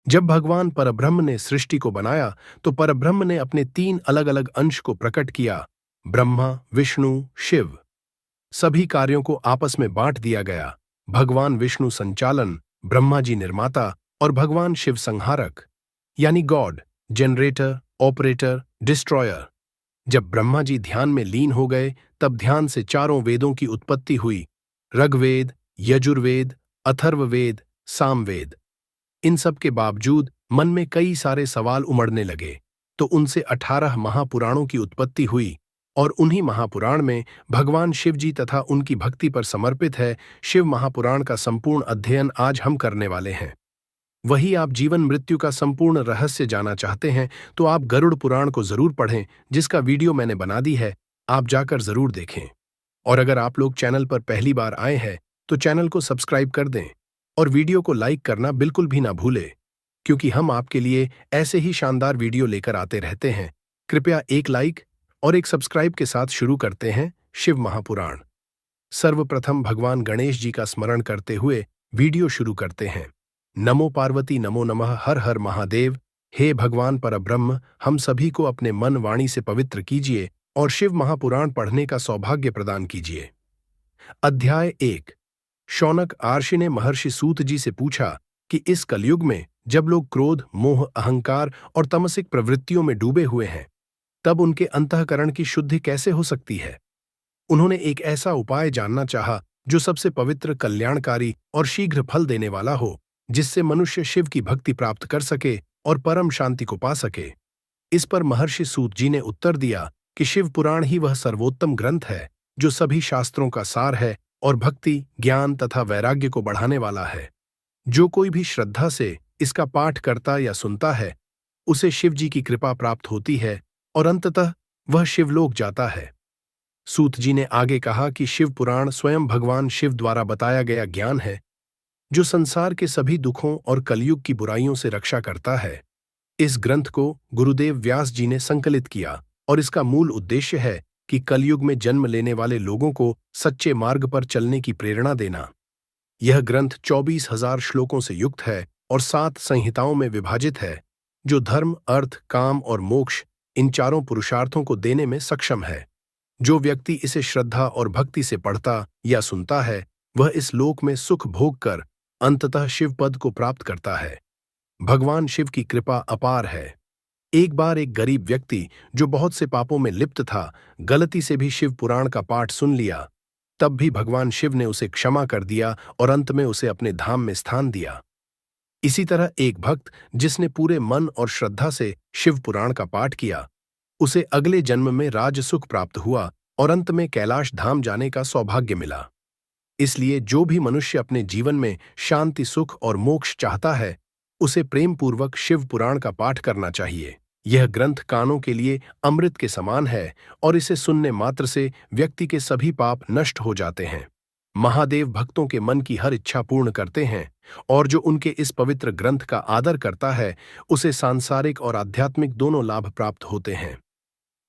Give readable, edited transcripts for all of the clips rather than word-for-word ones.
जब भगवान परब्रह्म ने सृष्टि को बनाया तो परब्रह्म ने अपने तीन अलग अलग अंश को प्रकट किया। ब्रह्मा, विष्णु, शिव। सभी कार्यों को आपस में बांट दिया गया। भगवान विष्णु संचालन, ब्रह्मा जी निर्माता और भगवान शिव संहारक, यानी गॉड, जनरेटर, ऑपरेटर, डिस्ट्रॉयर। जब ब्रह्मा जी ध्यान में लीन हो गए तब ध्यान से चारों वेदों की उत्पत्ति हुई। ऋग्वेद, यजुर्वेद, अथर्ववेद, सामवेद। इन सब के बावजूद मन में कई सारे सवाल उमड़ने लगे, तो उनसे 18 महापुराणों की उत्पत्ति हुई और उन्हीं महापुराण में भगवान शिव जी तथा उनकी भक्ति पर समर्पित है शिव महापुराण का संपूर्ण अध्ययन आज हम करने वाले हैं। वही आप जीवन मृत्यु का संपूर्ण रहस्य जाना चाहते हैं तो आप गरुड़ पुराण को जरूर पढ़ें, जिसका वीडियो मैंने बना दी है, आप जाकर जरूर देखें। और अगर आप लोग चैनल पर पहली बार आए हैं तो चैनल को सब्सक्राइब कर दें और वीडियो को लाइक करना बिल्कुल भी ना भूलें, क्योंकि हम आपके लिए ऐसे ही शानदार वीडियो लेकर आते रहते हैं। कृपया एक लाइक और एक सब्सक्राइब के साथ शुरू करते हैं शिव महापुराण। सर्वप्रथम भगवान गणेश जी का स्मरण करते हुए वीडियो शुरू करते हैं। नमो पार्वती नमो नमः, हर हर महादेव। हे भगवान परब्रह्म, हम सभी को अपने मन वाणी से पवित्र कीजिए और शिव महापुराण पढ़ने का सौभाग्य प्रदान कीजिए। अध्याय 1। शौनक आर्षि ने महर्षि सूत जी से पूछा कि इस कलयुग में जब लोग क्रोध, मोह, अहंकार और तमसिक प्रवृत्तियों में डूबे हुए हैं, तब उनके अंतःकरण की शुद्धि कैसे हो सकती है। उन्होंने एक ऐसा उपाय जानना चाहा जो सबसे पवित्र, कल्याणकारी और शीघ्र फल देने वाला हो, जिससे मनुष्य शिव की भक्ति प्राप्त कर सके और परम शांति को पा सके। इस पर महर्षि सूत जी ने उत्तर दिया कि शिव पुराण ही वह सर्वोत्तम ग्रंथ है जो सभी शास्त्रों का सार है और भक्ति, ज्ञान तथा वैराग्य को बढ़ाने वाला है। जो कोई भी श्रद्धा से इसका पाठ करता या सुनता है, उसे शिव जी की कृपा प्राप्त होती है और अंततः वह शिवलोक जाता है। सूत जी ने आगे कहा कि शिव पुराण स्वयं भगवान शिव द्वारा बताया गया ज्ञान है, जो संसार के सभी दुखों और कलयुग की बुराइयों से रक्षा करता है। इस ग्रंथ को गुरुदेव व्यास जी ने संकलित किया और इसका मूल उद्देश्य है कि कलयुग में जन्म लेने वाले लोगों को सच्चे मार्ग पर चलने की प्रेरणा देना। यह ग्रंथ 24,000 श्लोकों से युक्त है और 7 संहिताओं में विभाजित है, जो धर्म, अर्थ, काम और मोक्ष, इन चारों पुरुषार्थों को देने में सक्षम है। जो व्यक्ति इसे श्रद्धा और भक्ति से पढ़ता या सुनता है, वह इस लोक में सुख भोग कर अंततः शिव पद को प्राप्त करता है। भगवान शिव की कृपा अपार है। एक बार एक गरीब व्यक्ति जो बहुत से पापों में लिप्त था, गलती से भी शिव पुराण का पाठ सुन लिया। तब भी भगवान शिव ने उसे क्षमा कर दिया और अंत में उसे अपने धाम में स्थान दिया। इसी तरह एक भक्त जिसने पूरे मन और श्रद्धा से शिव पुराण का पाठ किया, उसे अगले जन्म में राजसुख प्राप्त हुआ और अंत में कैलाश धाम जाने का सौभाग्य मिला। इसलिए जो भी मनुष्य अपने जीवन में शांति, सुख और मोक्ष चाहता है, उसे प्रेम पूर्वक शिव पुराण का पाठ करना चाहिए। यह ग्रंथ कानों के लिए अमृत के समान है और इसे सुनने मात्र से व्यक्ति के सभी पाप नष्ट हो जाते हैं। महादेव भक्तों के मन की हर इच्छा पूर्ण करते हैं और जो उनके इस पवित्र ग्रंथ का आदर करता है, उसे सांसारिक और आध्यात्मिक दोनों लाभ प्राप्त होते हैं।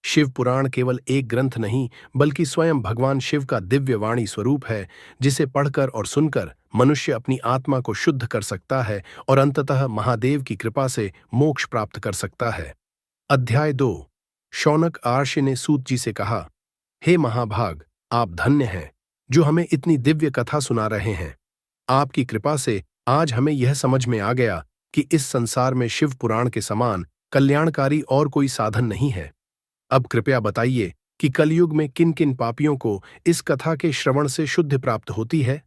शिव पुराण केवल एक ग्रंथ नहीं, बल्कि स्वयं भगवान शिव का दिव्य वाणी स्वरूप है, जिसे पढ़कर और सुनकर मनुष्य अपनी आत्मा को शुद्ध कर सकता है और अंततः महादेव की कृपा से मोक्ष प्राप्त कर सकता है। अध्याय 2। शौनक आर्षि ने सूत जी से कहा, हे महाभाग, आप धन्य हैं जो हमें इतनी दिव्य कथा सुना रहे हैं। आपकी कृपा से आज हमें यह समझ में आ गया कि इस संसार में शिव पुराण के समान कल्याणकारी और कोई साधन नहीं है। अब कृपया बताइए कि कलयुग में किन किन पापियों को इस कथा के श्रवण से शुद्धि प्राप्त होती है।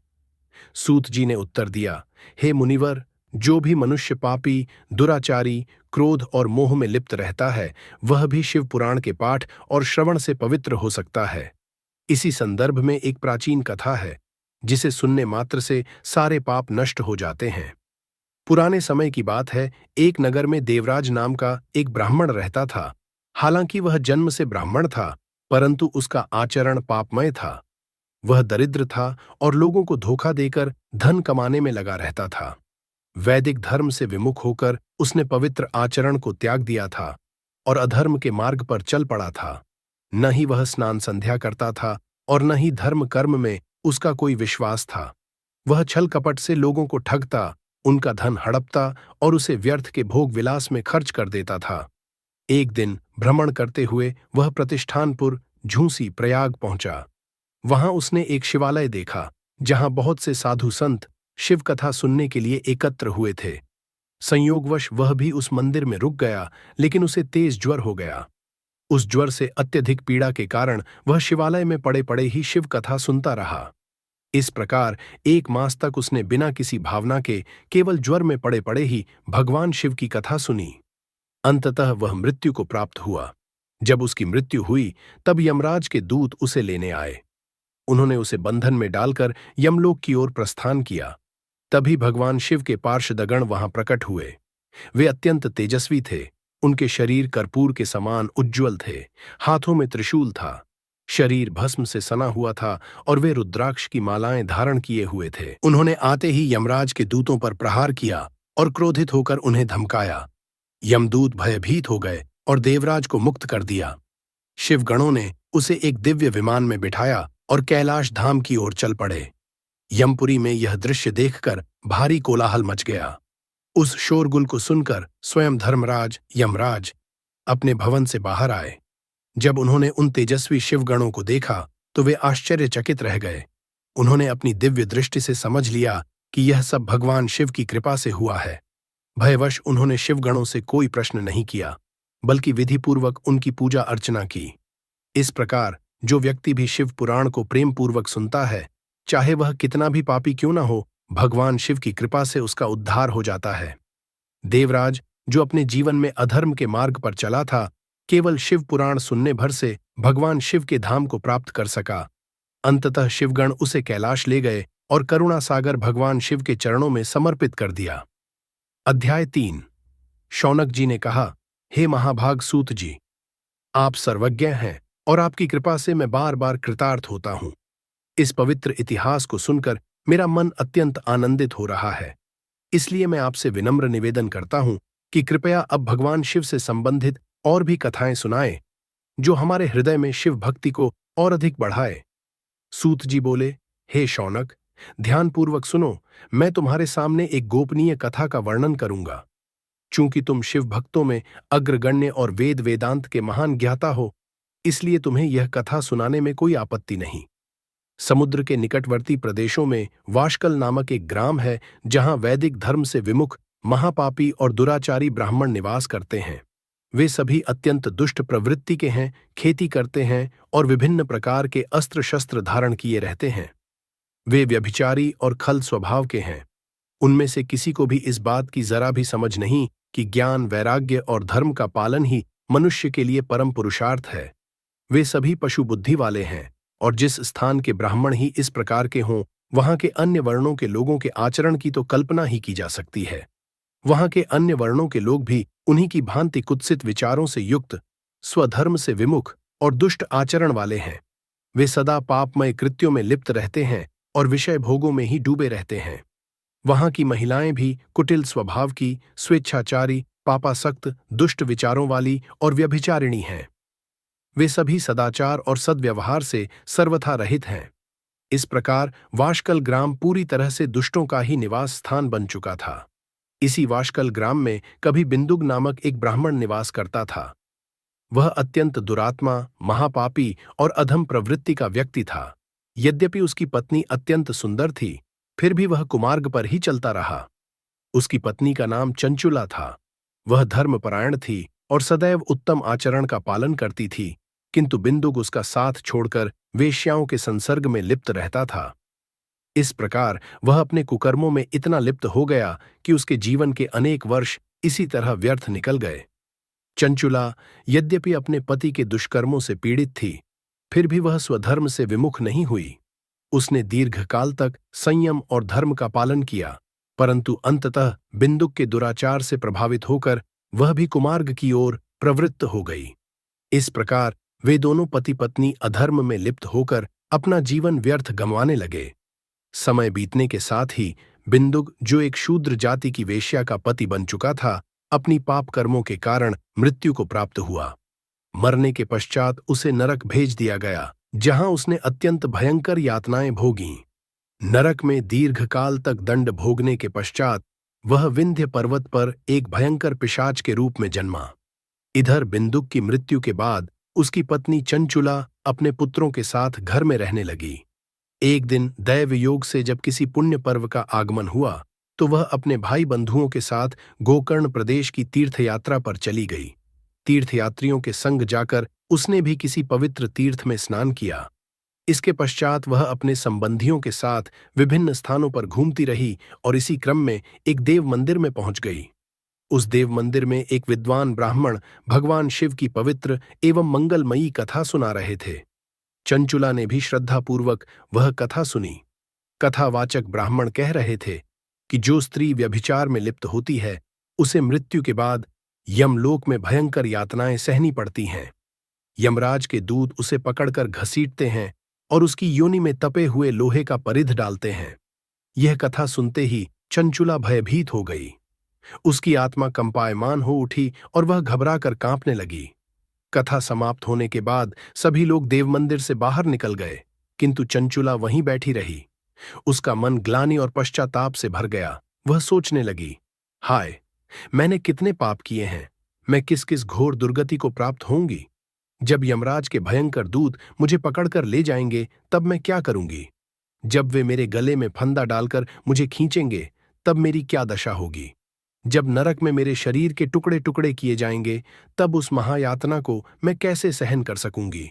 सूत जी ने उत्तर दिया, हे मुनिवर, जो भी मनुष्य पापी, दुराचारी, क्रोध और मोह में लिप्त रहता है, वह भी शिव पुराण के पाठ और श्रवण से पवित्र हो सकता है। इसी संदर्भ में एक प्राचीन कथा है, जिसे सुनने मात्र से सारे पाप नष्ट हो जाते हैं। पुराने समय की बात है, एक नगर में देवराज नाम का एक ब्राह्मण रहता था। हालांकि वह जन्म से ब्राह्मण था, परंतु उसका आचरण पापमय था। वह दरिद्र था और लोगों को धोखा देकर धन कमाने में लगा रहता था। वैदिक धर्म से विमुख होकर उसने पवित्र आचरण को त्याग दिया था और अधर्म के मार्ग पर चल पड़ा था। न ही वह स्नान संध्या करता था और न ही धर्म कर्म में उसका कोई विश्वास था। वह छल कपट से लोगों को ठगता उनका धन हड़पता और उसे व्यर्थ के भोग विलास में खर्च कर देता था। एक दिन भ्रमण करते हुए वह प्रतिष्ठानपुर झूंसी प्रयाग पहुंचा। वहां उसने एक शिवालय देखा जहां बहुत से साधु संत शिव कथा सुनने के लिए एकत्र हुए थे। संयोगवश वह भी उस मंदिर में रुक गया, लेकिन उसे तेज ज्वर हो गया। उस ज्वर से अत्यधिक पीड़ा के कारण वह शिवालय में पड़े पड़े ही शिव कथा सुनता रहा। इस प्रकार 1 मास तक उसने बिना किसी भावना के केवल ज्वर में पड़े पड़े ही भगवान शिव की कथा सुनी। अंततः वह मृत्यु को प्राप्त हुआ। जब उसकी मृत्यु हुई तब यमराज के दूत उसे लेने आए। उन्होंने उसे बंधन में डालकर यमलोक की ओर प्रस्थान किया। तभी भगवान शिव के पार्षदगण वहां प्रकट हुए। वे अत्यंत तेजस्वी थे। उनके शरीर कर्पूर के समान उज्ज्वल थे। हाथों में त्रिशूल था। शरीर भस्म से सना हुआ था और वे रुद्राक्ष की मालाएं धारण किए हुए थे। उन्होंने आते ही यमराज के दूतों पर प्रहार किया और क्रोधित होकर उन्हें धमकाया। यमदूत भयभीत हो गए और देवराज को मुक्त कर दिया। शिवगणों ने उसे एक दिव्य विमान में बिठाया और कैलाश धाम की ओर चल पड़े। यमपुरी में यह दृश्य देखकर भारी कोलाहल मच गया। उस शोरगुल को सुनकर स्वयं धर्मराज यमराज अपने भवन से बाहर आए। जब उन्होंने उन तेजस्वी शिवगणों को देखा तो वे आश्चर्यचकित रह गए। उन्होंने अपनी दिव्य दृष्टि से समझ लिया कि यह सब भगवान शिव की कृपा से हुआ है। भयवश उन्होंने शिवगणों से कोई प्रश्न नहीं किया, बल्कि विधिपूर्वक उनकी पूजा अर्चना की। इस प्रकार जो व्यक्ति भी शिव पुराण को प्रेम पूर्वक सुनता है, चाहे वह कितना भी पापी क्यों न हो, भगवान शिव की कृपा से उसका उद्धार हो जाता है। देवराज, जो अपने जीवन में अधर्म के मार्ग पर चला था, केवल शिव पुराण सुनने भर से भगवान शिव के धाम को प्राप्त कर सका। अंततः शिवगण उसे कैलाश ले गए और करुणा सागर भगवान शिव के चरणों में समर्पित कर दिया। अध्याय 3। शौनक जी ने कहा, हे महाभाग सूत जी, आप सर्वज्ञ हैं और आपकी कृपा से मैं बार बार कृतार्थ होता हूं। इस पवित्र इतिहास को सुनकर मेरा मन अत्यंत आनंदित हो रहा है। इसलिए मैं आपसे विनम्र निवेदन करता हूं कि कृपया अब भगवान शिव से संबंधित और भी कथाएं सुनाएं, जो हमारे हृदय में शिव भक्ति को और अधिक बढ़ाए। सूत जी बोले, हे शौनक, ध्यानपूर्वक सुनो, मैं तुम्हारे सामने एक गोपनीय कथा का वर्णन करूंगा। चूंकि तुम शिव भक्तों में अग्रगण्य और वेद वेदांत के महान ज्ञाता हो, इसलिए तुम्हें यह कथा सुनाने में कोई आपत्ति नहीं। समुद्र के निकटवर्ती प्रदेशों में वाशकल नामक एक ग्राम है, जहां वैदिक धर्म से विमुख महापापी और दुराचारी ब्राह्मण निवास करते हैं। वे सभी अत्यंत दुष्ट प्रवृत्ति के हैं, खेती करते हैं और विभिन्न प्रकार के अस्त्र शस्त्र धारण किए रहते हैं। वे व्यभिचारी और खल स्वभाव के हैं। उनमें से किसी को भी इस बात की जरा भी समझ नहीं कि ज्ञान, वैराग्य और धर्म का पालन ही मनुष्य के लिए परम पुरुषार्थ है। वे सभी पशु बुद्धि वाले हैं, और जिस स्थान के ब्राह्मण ही इस प्रकार के हों, वहां के अन्य वर्णों के लोगों के आचरण की तो कल्पना ही की जा सकती है। वहां के अन्य वर्णों के लोग भी उन्हीं की भांति कुत्सित विचारों से युक्त, स्वधर्म से विमुख और दुष्ट आचरण वाले हैं। वे सदा पापमय कृत्यों में लिप्त रहते हैं और विषय भोगों में ही डूबे रहते हैं। वहां की महिलाएं भी कुटिल स्वभाव की, स्वेच्छाचारी, पापासक्त, दुष्ट विचारों वाली और व्यभिचारिणी हैं। वे सभी सदाचार और सद्व्यवहार से सर्वथा रहित हैं। इस प्रकार वाशकल ग्राम पूरी तरह से दुष्टों का ही निवास स्थान बन चुका था। इसी वाशकल ग्राम में कभी बिंदुक नामक एक ब्राह्मण निवास करता था। वह अत्यंत दुरात्मा, महापापी और अधम प्रवृत्ति का व्यक्ति था। यद्यपि उसकी पत्नी अत्यंत सुंदर थी, फिर भी वह कुमार्ग पर ही चलता रहा। उसकी पत्नी का नाम चंचुला था। वह धर्मपरायण थी और सदैव उत्तम आचरण का पालन करती थी, किंतु बिंदुक उसका साथ छोड़कर वेश्याओं के संसर्ग में लिप्त रहता था। इस प्रकार वह अपने कुकर्मों में इतना लिप्त हो गया कि उसके जीवन के अनेक वर्ष इसी तरह व्यर्थ निकल गए। चंचुला यद्यपि अपने पति के दुष्कर्मों से पीड़ित थी, फिर भी वह स्वधर्म से विमुख नहीं हुई। उसने दीर्घकाल तक संयम और धर्म का पालन किया, परंतु अंततः बिंदुक के दुराचार से प्रभावित होकर वह भी कुमार्ग की ओर प्रवृत्त हो गई। इस प्रकार वे दोनों पति पत्नी अधर्म में लिप्त होकर अपना जीवन व्यर्थ गंवाने लगे। समय बीतने के साथ ही बिंदुक, जो एक शूद्र जाति की वेश्या का पति बन चुका था, अपनी पाप कर्मों के कारण मृत्यु को प्राप्त हुआ। मरने के पश्चात उसे नरक भेज दिया गया, जहां उसने अत्यंत भयंकर यातनाएं भोगीं। नरक में दीर्घकाल तक दंड भोगने के पश्चात वह विंध्य पर्वत पर एक भयंकर पिशाच के रूप में जन्मा। इधर बिंदुक की मृत्यु के बाद उसकी पत्नी चंचुला अपने पुत्रों के साथ घर में रहने लगी। एक दिन दैव योग से जब किसी पुण्य पर्व का आगमन हुआ तो वह अपने भाई बंधुओं के साथ गोकर्ण प्रदेश की तीर्थयात्रा पर चली गई। तीर्थयात्रियों के संग जाकर उसने भी किसी पवित्र तीर्थ में स्नान किया। इसके पश्चात वह अपने संबंधियों के साथ विभिन्न स्थानों पर घूमती रही और इसी क्रम में एक देव मंदिर में पहुंच गई। उस देव मंदिर में एक विद्वान ब्राह्मण भगवान शिव की पवित्र एवं मंगलमयी कथा सुना रहे थे। चंचुला ने भी श्रद्धापूर्वक वह कथा सुनी। कथावाचक ब्राह्मण कह रहे थे कि जो स्त्री व्यभिचार में लिप्त होती है उसे मृत्यु के बाद यमलोक में भयंकर यातनाएं सहनी पड़ती हैं। यमराज के दूत उसे पकड़कर घसीटते हैं और उसकी योनि में तपे हुए लोहे का परिध डालते हैं। यह कथा सुनते ही चंचुला भयभीत हो गई। उसकी आत्मा कंपायमान हो उठी और वह घबराकर कांपने लगी। कथा समाप्त होने के बाद सभी लोग देव मंदिर से बाहर निकल गए, किंतु चंचुला वहीं बैठी रही। उसका मन ग्लानि और पश्चाताप से भर गया। वह सोचने लगी, हाय, मैंने कितने पाप किए हैं, मैं किस किस घोर दुर्गति को प्राप्त होंगी। जब यमराज के भयंकर दूत मुझे पकड़कर ले जाएंगे तब मैं क्या करूंगी। जब वे मेरे गले में फंदा डालकर मुझे खींचेंगे तब मेरी क्या दशा होगी। जब नरक में मेरे शरीर के टुकड़े टुकड़े किए जाएंगे तब उस महायातना को मैं कैसे सहन कर सकूंगी।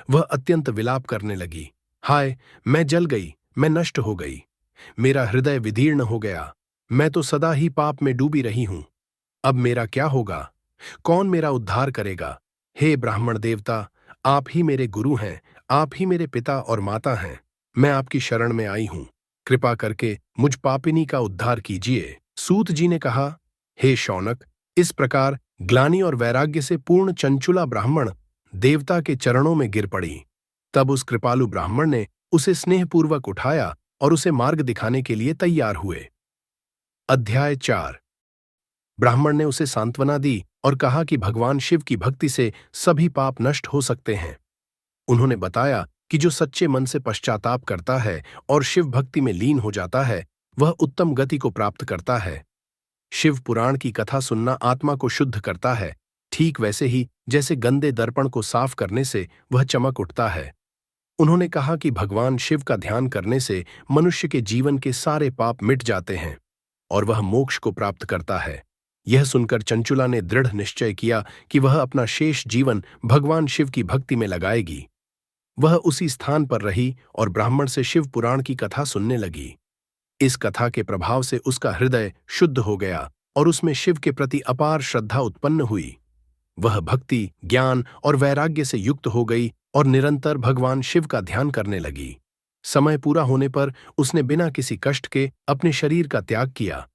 वह अत्यंत विलाप करने लगी, हाय, मैं जल गई, मैं नष्ट हो गई, मेरा हृदय विदीर्ण हो गया, मैं तो सदा ही पाप में डूबी रही हूं। अब मेरा क्या होगा, कौन मेरा उद्धार करेगा। हे ब्राह्मण देवता, आप ही मेरे गुरु हैं, आप ही मेरे पिता और माता हैं, मैं आपकी शरण में आई हूं, कृपा करके मुझ पापिनी का उद्धार कीजिए। सूत जी ने कहा, हे शौनक, इस प्रकार ग्लानि और वैराग्य से पूर्ण चंचुला ब्राह्मण देवता के चरणों में गिर पड़ी। तब उस कृपालु ब्राह्मण ने उसे स्नेहपूर्वक उठाया और उसे मार्ग दिखाने के लिए तैयार हुए। अध्याय 4। ब्राह्मण ने उसे सांत्वना दी और कहा कि भगवान शिव की भक्ति से सभी पाप नष्ट हो सकते हैं। उन्होंने बताया कि जो सच्चे मन से पश्चाताप करता है और शिव भक्ति में लीन हो जाता है वह उत्तम गति को प्राप्त करता है। शिव पुराण की कथा सुनना आत्मा को शुद्ध करता है, ठीक वैसे ही जैसे गंदे दर्पण को साफ करने से वह चमक उठता है। उन्होंने कहा कि भगवान शिव का ध्यान करने से मनुष्य के जीवन के सारे पाप मिट जाते हैं और वह मोक्ष को प्राप्त करता है। यह सुनकर चंचुला ने दृढ़ निश्चय किया कि वह अपना शेष जीवन भगवान शिव की भक्ति में लगाएगी। वह उसी स्थान पर रही और ब्राह्मण से शिव पुराण की कथा सुनने लगी। इस कथा के प्रभाव से उसका हृदय शुद्ध हो गया और उसमें शिव के प्रति अपार श्रद्धा उत्पन्न हुई। वह भक्ति, ज्ञान और वैराग्य से युक्त हो गई और निरंतर भगवान शिव का ध्यान करने लगी। समय पूरा होने पर उसने बिना किसी कष्ट के अपने शरीर का त्याग किया।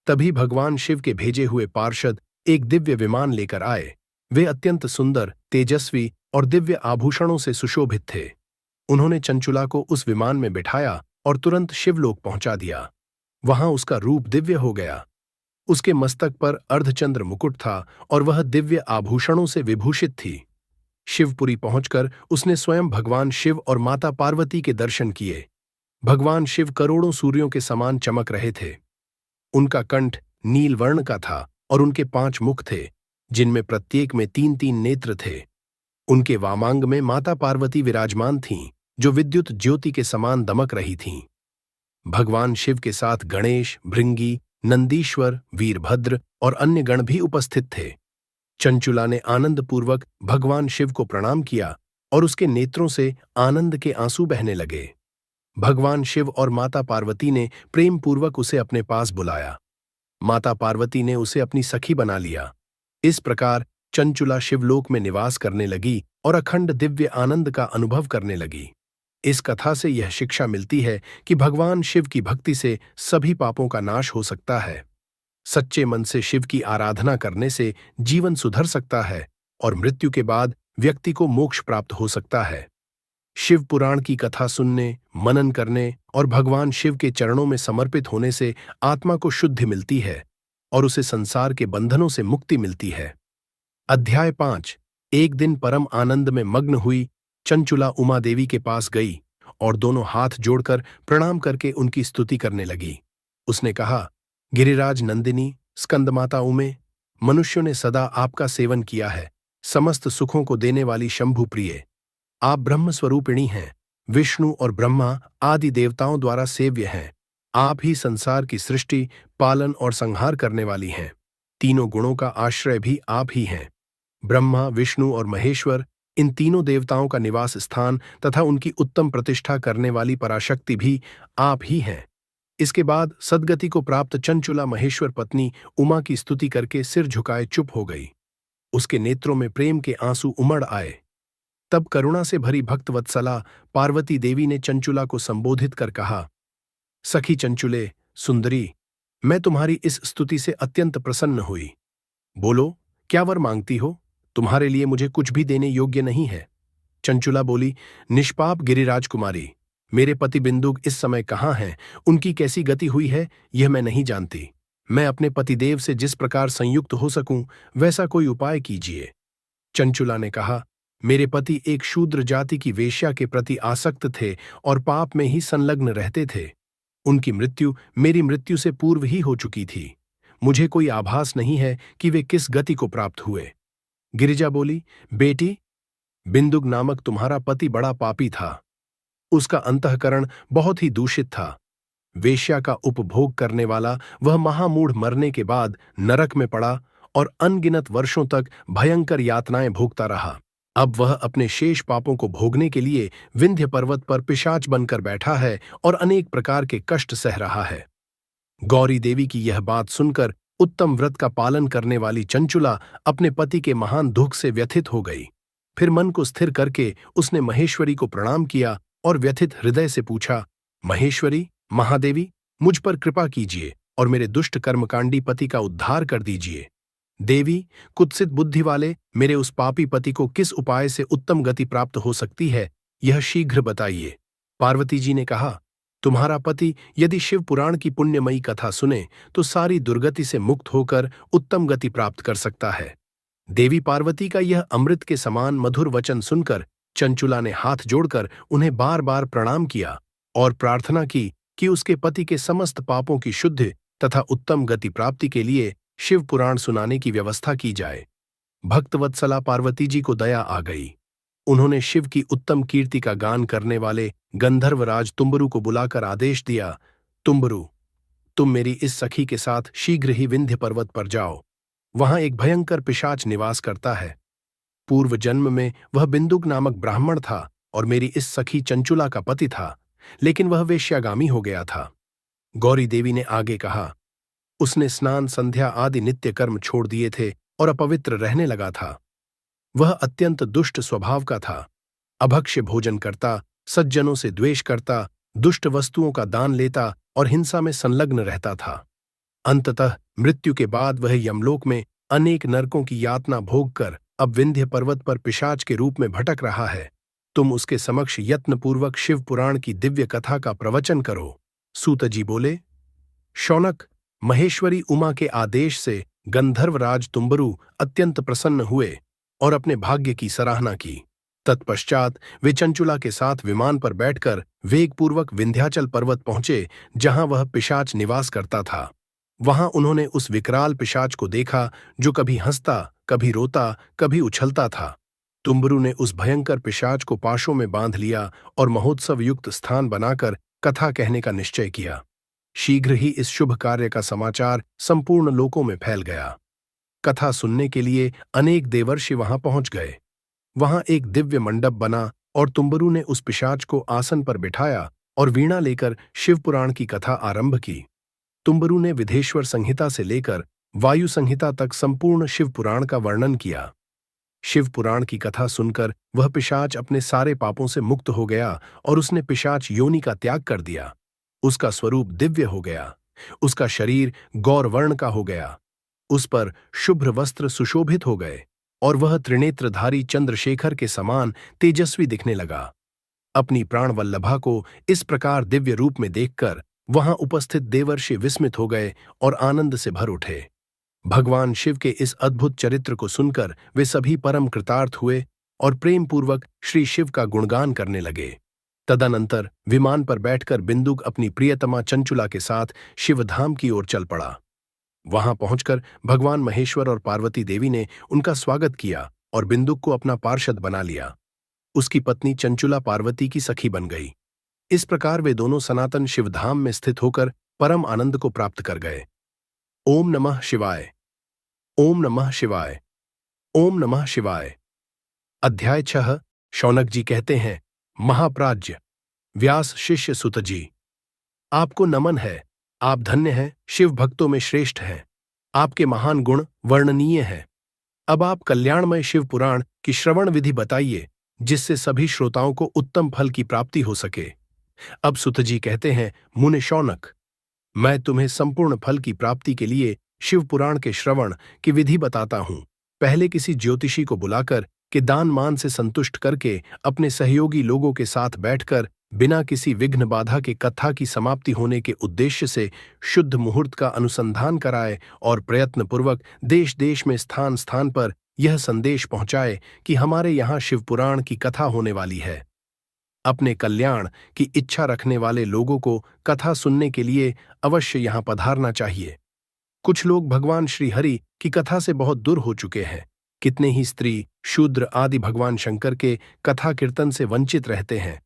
तभी भगवान शिव के भेजे हुए पार्षद एक दिव्य विमान लेकर आए। वे अत्यंत सुंदर, तेजस्वी और दिव्य आभूषणों से सुशोभित थे। उन्होंने चंचुला को उस विमान में बिठाया और तुरंत शिवलोक पहुंचा दिया। वहां उसका रूप दिव्य हो गया। उसके मस्तक पर अर्धचंद्र मुकुट था और वह दिव्य आभूषणों से विभूषित थी। शिवपुरी पहुंचकर उसने स्वयं भगवान शिव और माता पार्वती के दर्शन किए। भगवान शिव करोड़ों सूर्यों के समान चमक रहे थे। उनका कंठ नील वर्ण का था और उनके 5 मुख थे, जिनमें प्रत्येक में 3-3 नेत्र थे। उनके वामांग में माता पार्वती विराजमान थीं, जो विद्युत ज्योति के समान दमक रही थीं। भगवान शिव के साथ गणेश, भृंगी, नंदीश्वर, वीरभद्र और अन्य गण भी उपस्थित थे। चंचुला ने आनंदपूर्वक भगवान शिव को प्रणाम किया और उसके नेत्रों से आनंद के आंसू बहने लगे। भगवान शिव और माता पार्वती ने प्रेम पूर्वक उसे अपने पास बुलाया। माता पार्वती ने उसे अपनी सखी बना लिया। इस प्रकार चंचुला शिवलोक में निवास करने लगी और अखंड दिव्य आनंद का अनुभव करने लगी। इस कथा से यह शिक्षा मिलती है कि भगवान शिव की भक्ति से सभी पापों का नाश हो सकता है। सच्चे मन से शिव की आराधना करने से जीवन सुधर सकता है और मृत्यु के बाद व्यक्ति को मोक्ष प्राप्त हो सकता है। शिव पुराण की कथा सुनने, मनन करने और भगवान शिव के चरणों में समर्पित होने से आत्मा को शुद्धि मिलती है और उसे संसार के बंधनों से मुक्ति मिलती है। अध्याय 5। एक दिन परम आनंद में मग्न हुई चंचुला उमा देवी के पास गई और दोनों हाथ जोड़कर प्रणाम करके उनकी स्तुति करने लगी। उसने कहा, गिरिराज नंदिनी, स्कंदमाता उमे, मनुष्यों ने सदा आपका सेवन किया है। समस्त सुखों को देने वाली शंभु प्रिय, आप ब्रह्म स्वरूपिणी हैं। विष्णु और ब्रह्मा आदि देवताओं द्वारा सेव्य हैं। आप ही संसार की सृष्टि, पालन और संहार करने वाली हैं। तीनों गुणों का आश्रय भी आप ही हैं। ब्रह्मा, विष्णु और महेश्वर, इन तीनों देवताओं का निवास स्थान तथा उनकी उत्तम प्रतिष्ठा करने वाली पराशक्ति भी आप ही हैं। इसके बाद सद्गति को प्राप्त चंचुला महेश्वर पत्नी उमा की स्तुति करके सिर झुकाए चुप हो गई। उसके नेत्रों में प्रेम के आंसू उमड़ आए। तब करुणा से भरी भक्तवत्सला पार्वती देवी ने चंचुला को संबोधित कर कहा, सखी चंचुले, सुंदरी, मैं तुम्हारी इस स्तुति से अत्यंत प्रसन्न हुई। बोलो, क्या वर मांगती हो? तुम्हारे लिए मुझे कुछ भी देने योग्य नहीं है। चंचुला बोली, निष्पाप गिरिराज कुमारी, मेरे पति बिंदुक इस समय कहाँ हैं, उनकी कैसी गति हुई है, यह मैं नहीं जानती। मैं अपने पतिदेव से जिस प्रकार संयुक्त हो सकूं, वैसा कोई उपाय कीजिए। चंचुला ने कहा, मेरे पति एक शूद्र जाति की वेश्या के प्रति आसक्त थे और पाप में ही संलग्न रहते थे। उनकी मृत्यु मेरी मृत्यु से पूर्व ही हो चुकी थी। मुझे कोई आभास नहीं है कि वे किस गति को प्राप्त हुए। गिरिजा बोली, बेटी, बिंदुक नामक तुम्हारा पति बड़ा पापी था। उसका अंतःकरण बहुत ही दूषित था। वेश्या का उपभोग करने वाला वह महामूढ़ मरने के बाद नरक में पड़ा और अनगिनत वर्षों तक भयंकर यातनाएं भोगता रहा। अब वह अपने शेष पापों को भोगने के लिए विंध्य पर्वत पर पिशाच बनकर बैठा है और अनेक प्रकार के कष्ट सह रहा है। गौरी देवी की यह बात सुनकर उत्तम व्रत का पालन करने वाली चंचुला अपने पति के महान दुख से व्यथित हो गई। फिर मन को स्थिर करके उसने महेश्वरी को प्रणाम किया और व्यथित हृदय से पूछा, महेश्वरी, महादेवी, मुझ पर कृपा कीजिए और मेरे दुष्ट कर्मकांडी पति का उद्धार कर दीजिए। देवी, कुत्सित बुद्धि वाले मेरे उस पापी पति को किस उपाय से उत्तम गति प्राप्त हो सकती है, यह शीघ्र बताइए। पार्वती जी ने कहा, तुम्हारा पति यदि शिव पुराण की पुण्यमयी कथा सुने तो सारी दुर्गति से मुक्त होकर उत्तम गति प्राप्त कर सकता है। देवी पार्वती का यह अमृत के समान मधुर वचन सुनकर चंचुला ने हाथ जोड़कर उन्हें बार बार प्रणाम किया और प्रार्थना की कि उसके पति के समस्त पापों की शुद्ध तथा उत्तम गति प्राप्ति के लिए शिव पुराण सुनाने की व्यवस्था की जाए। भक्तवत्सला पार्वती जी को दया आ गई। उन्होंने शिव की उत्तम कीर्ति का गान करने वाले गंधर्वराज तुम्बरु को बुलाकर आदेश दिया, तुम्बरु, तुम मेरी इस सखी के साथ शीघ्र ही विंध्य पर्वत पर जाओ। वहां एक भयंकर पिशाच निवास करता है। पूर्व जन्म में वह बिंदुक नामक ब्राह्मण था और मेरी इस सखी चंचुला का पति था, लेकिन वह वेश्यागामी हो गया था। गौरी देवी ने आगे कहा, उसने स्नान, संध्या आदि नित्य कर्म छोड़ दिए थे और अपवित्र रहने लगा था। वह अत्यंत दुष्ट स्वभाव का था। अभक्ष्य भोजन करता, सज्जनों से द्वेष करता, दुष्ट वस्तुओं का दान लेता और हिंसा में संलग्न रहता था। अंततः मृत्यु के बाद वह यमलोक में अनेक नरकों की यातना भोगकर अब विंध्य पर्वत पर पिशाच के रूप में भटक रहा है। तुम उसके समक्ष यत्नपूर्वक शिव पुराण की दिव्य कथा का प्रवचन करो। सूत जी बोले, शौनक, महेश्वरी उमा के आदेश से गंधर्वराज तुम्बरु अत्यंत प्रसन्न हुए और अपने भाग्य की सराहना की। तत्पश्चात वे चंचुला के साथ विमान पर बैठकर वेगपूर्वक विंध्याचल पर्वत पहुंचे, जहां वह पिशाच निवास करता था। वहां उन्होंने उस विकराल पिशाच को देखा जो कभी हंसता, कभी रोता, कभी उछलता था। तुम्बरु ने उस भयंकर पिशाच को पाशों में बांध लिया और महोत्सव युक्त स्थान बनाकर कथा कहने का निश्चय किया। शीघ्र ही इस शुभ कार्य का समाचार संपूर्ण लोकों में फैल गया। कथा सुनने के लिए अनेक देवर्षि वहां पहुंच गए। वहां एक दिव्य मंडप बना और तुम्बरु ने उस पिशाच को आसन पर बिठाया और वीणा लेकर शिवपुराण की कथा आरंभ की। तुम्बरु ने विधेश्वर संहिता से लेकर वायु संहिता तक संपूर्ण शिवपुराण का वर्णन किया। शिवपुराण की कथा सुनकर वह पिशाच अपने सारे पापों से मुक्त हो गया और उसने पिशाच योनि का त्याग कर दिया। उसका स्वरूप दिव्य हो गया। उसका शरीर गौरवर्ण का हो गया। उस पर शुभ्र वस्त्र सुशोभित हो गए और वह त्रिनेत्रधारी चंद्रशेखर के समान तेजस्वी दिखने लगा। अपनी प्राणवल्लभा को इस प्रकार दिव्य रूप में देखकर वहां उपस्थित देवर्षि विस्मित हो गए और आनंद से भर उठे। भगवान शिव के इस अद्भुत चरित्र को सुनकर वे सभी परम कृतार्थ हुए और प्रेमपूर्वक श्री शिव का गुणगान करने लगे। तदनंतर विमान पर बैठकर बिंदुक अपनी प्रियतमा चंचुला के साथ शिवधाम की ओर चल पड़ा। वहां पहुंचकर भगवान महेश्वर और पार्वती देवी ने उनका स्वागत किया और बिंदुक को अपना पार्षद बना लिया। उसकी पत्नी चंचुला पार्वती की सखी बन गई। इस प्रकार वे दोनों सनातन शिवधाम में स्थित होकर परम आनंद को प्राप्त कर गए। ओम नमः शिवाय। ओम नमः शिवाय। ओम नमः शिवाय। अध्याय 6। शौनक जी कहते हैं, महाप्राज्य व्यास शिष्य सुत जी, आपको नमन है। आप धन्य हैं, शिव भक्तों में श्रेष्ठ हैं। आपके महान गुण वर्णनीय हैं। अब आप कल्याणमय शिव पुराण की श्रवण विधि बताइए, जिससे सभी श्रोताओं को उत्तम फल की प्राप्ति हो सके। अब सुत जी कहते हैं, मुने शौनक, मैं तुम्हें संपूर्ण फल की प्राप्ति के लिए शिव पुराण के श्रवण की विधि बताता हूं। पहले किसी ज्योतिषी को बुलाकर के दान मान से संतुष्ट करके अपने सहयोगी लोगों के साथ बैठकर बिना किसी विघ्न बाधा के कथा की समाप्ति होने के उद्देश्य से शुद्ध मुहूर्त का अनुसंधान कराए और प्रयत्नपूर्वक देश देश में स्थान स्थान पर यह संदेश पहुंचाए कि हमारे यहाँ शिवपुराण की कथा होने वाली है। अपने कल्याण की इच्छा रखने वाले लोगों को कथा सुनने के लिए अवश्य यहाँ पधारना चाहिए। कुछ लोग भगवान श्री हरि की कथा से बहुत दूर हो चुके हैं। कितने ही स्त्री, शूद्र आदि भगवान शंकर के कथा कीर्तन से वंचित रहते हैं।